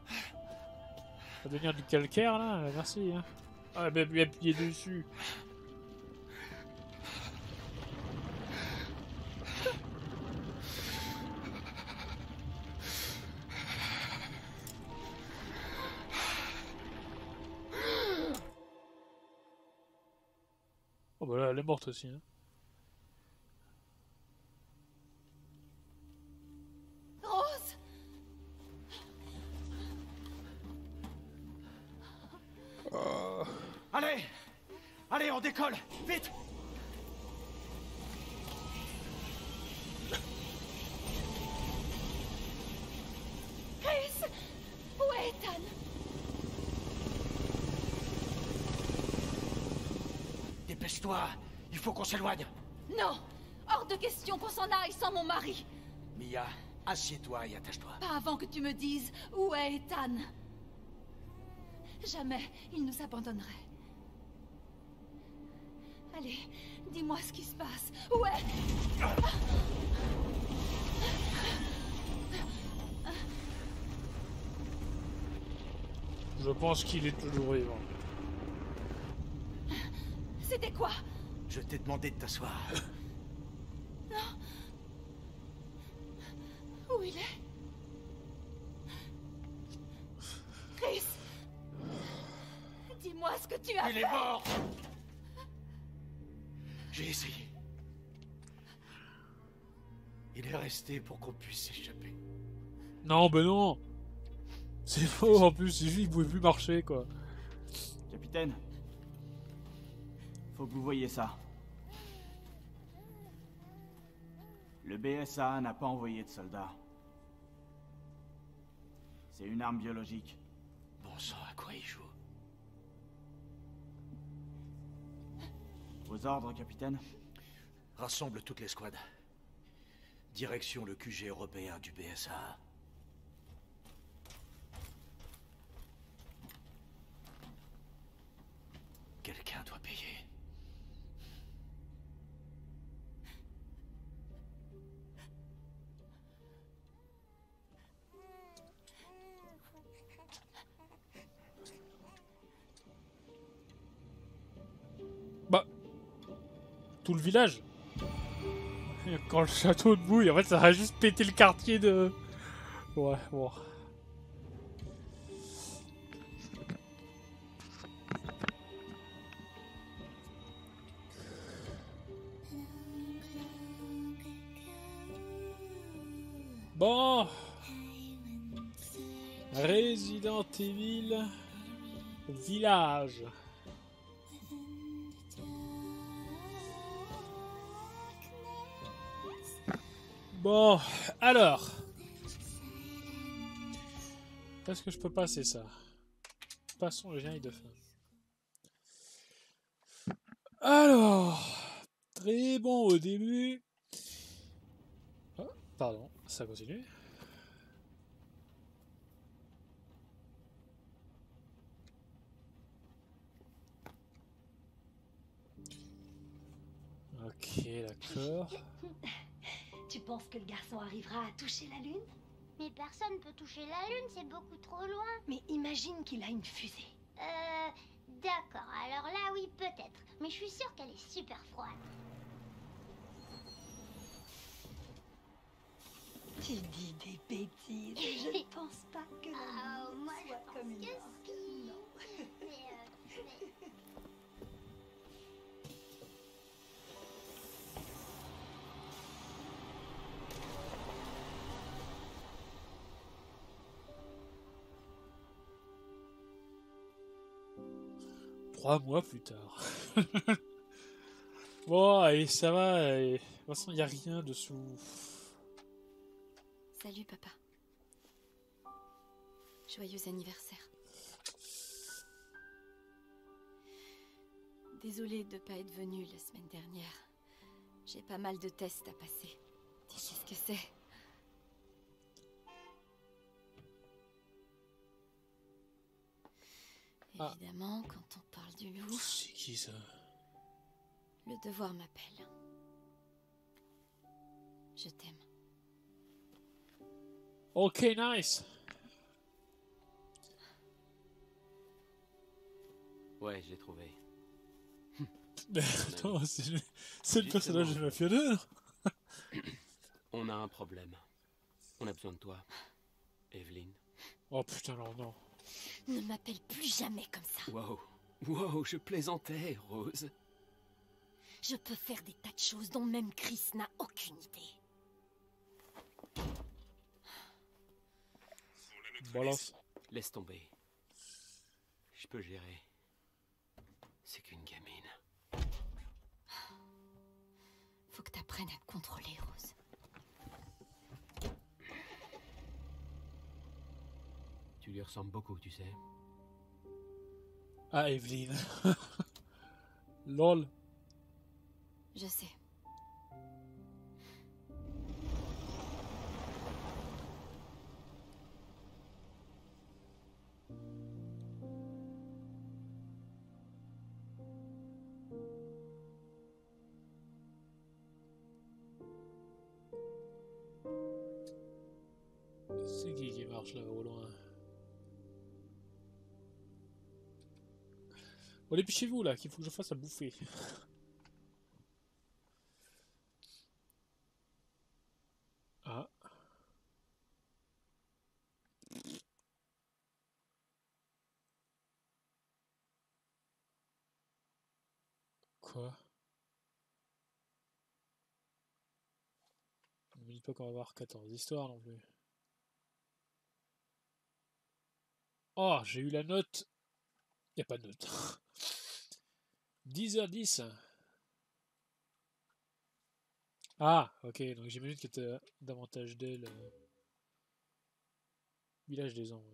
ça va devenir du calcaire là, merci. Hein. Ah, ben lui appuyer dessus. Oh bah là, elle est morte aussi. Hein. Rose! Allez! Allez, on décolle! Vite! Chris! Où est Ethan? Dépêche-toi! Il faut qu'on s'éloigne! Non! Hors de question qu'on s'en aille sans mon mari! Mia, assieds-toi et attache-toi. Pas avant que tu me dises où est Ethan. Jamais il nous abandonnerait. Allez, dis-moi ce qui se passe. Où est... Je pense qu'il est toujours vivant. C'était quoi? Je t'ai demandé de t'asseoir. Non. Où il est? Chris! Dis-moi ce que tu as fait! Il est mort! J'ai essayé. Il est resté pour qu'on puisse s'échapper. Non, ben non. C'est faux en plus, il pouvait plus marcher quoi. Capitaine, faut que vous voyiez ça. Le BSA n'a pas envoyé de soldats. C'est une arme biologique. Bon sang, à quoi il joue? Vos ordres, capitaine? Rassemble toutes les squads. Direction le QG européen du BSA. Quelqu'un doit payer. Bah, tout le village. Quand le château de bouille, en fait, ça a juste pété le quartier de... Ouais, bon. Bon. Resident Evil Village. Bon, alors. Est-ce que je peux passer ça? Passons le générique de fin. Alors, très bon au début. Oh, pardon, ça continue. Ok, d'accord. Tu penses que le garçon arrivera à toucher la Lune? Mais personne peut toucher la Lune, c'est beaucoup trop loin. Mais imagine qu'il a une fusée. D'accord, alors là oui, peut-être. Mais je suis sûre qu'elle est super froide. Tu dis des bêtises. Je ne pense pas que la Lune moi, soit je comme pense une que orque. si. Non. Mais 3 mois plus tard. Bon, allez, ça va. Et... De toute façon, il n'y a rien dessous. Salut, papa. Joyeux anniversaire. Désolée de ne pas être venue la semaine dernière. J'ai pas mal de tests à passer. Tu sais ce que c'est? Évidemment, quand on parle du loup... C'est qui ça? Le devoir m'appelle. Je t'aime. Ok, nice. Ouais, j'ai trouvé. Mais attends, c'est le personnage de Mafia 2, non? On a un problème. On a besoin de toi, Evelyn. Oh putain, non, non. Ne m'appelle plus jamais comme ça. Wow. Wow, je plaisantais, Rose. Je peux faire des tas de choses dont même Chris n'a aucune idée. Balance. Laisse tomber. Je peux gérer. C'est qu'une gamine. Faut que t'apprennes à te contrôler, Rose. Tu lui ressembles beaucoup, tu sais. Ah, Evelyn. Lol. Je sais. C'est qui marche là au loin? Bon, dépêchez-vous là, qu'il faut que je fasse à bouffer. Ah. Quoi? Ne me dites pas qu'on va avoir 14 histoires non plus. Oh, j'ai eu la note. Y a pas de note. 10h10. Ah, ok, donc j'imagine que t'as davantage d'elle. Village des ombres.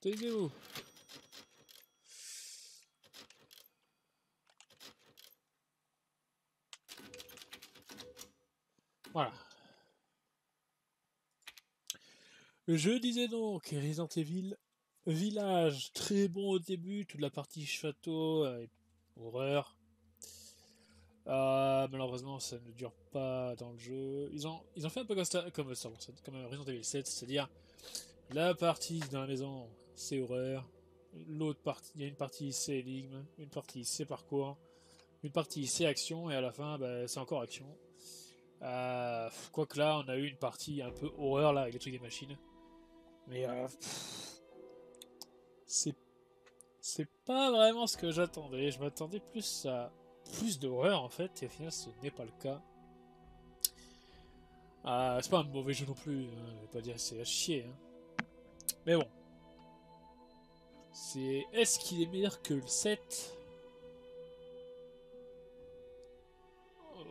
Taisez-vous. Voilà. Je disais donc, Resident Evil Village, très bon au début, toute la partie château, horreur. Malheureusement, ça ne dure pas dans le jeu. Ils ont fait un peu comme Resident Evil 7, c'est-à-dire la partie dans la maison, c'est horreur. L'autre partie, il y a une partie c'est énigme, une partie c'est parcours, une partie c'est action, et à la fin, bah, c'est encore action. Quoique là, on a eu une partie un peu horreur là avec les trucs des machines. Mais c'est pas vraiment ce que j'attendais. Je m'attendais plus à plus d'horreur en fait, et au final ce n'est pas le cas. C'est pas un mauvais jeu non plus, hein, je vais pas dire c'est à chier. Hein. Mais bon. Est-ce qu'il est meilleur que le 7?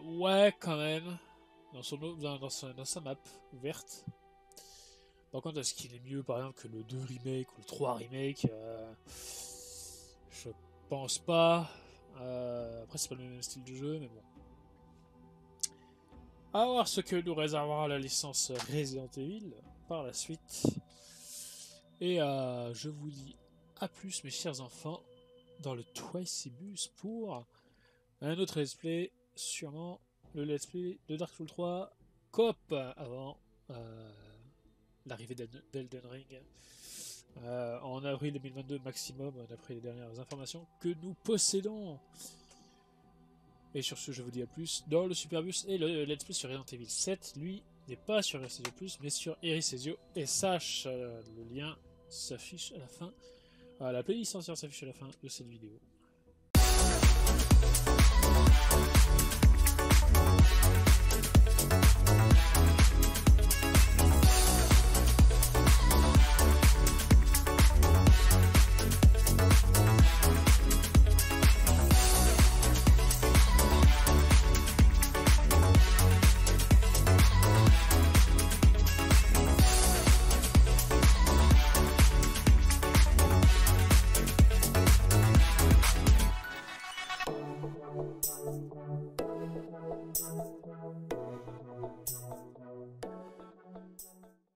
Ouais, quand même. Dans sa map ouverte. Par contre, est-ce qu'il est mieux par exemple que le 2 remake ou le 3 remake? Je pense pas. Après, c'est pas le même style de jeu, mais bon. À voir ce que nous réservera la licence Resident Evil par la suite. Et je vous dis à plus, mes chers enfants, dans le Twicebus pour un autre let's play, sûrement le let's play de Dark Souls 3 coop avant l'arrivée d'Elden Ring en avril 2022 maximum, d'après les dernières informations que nous possédons. Et sur ce, je vous dis à plus dans le Superbus. Et le let's play sur Resident Evil 7, lui, n'est pas sur Erisezio Plus, mais sur Erisezio. Et sache, le lien s'affiche à la fin. La playlist entière s'affiche à la fin de cette vidéo.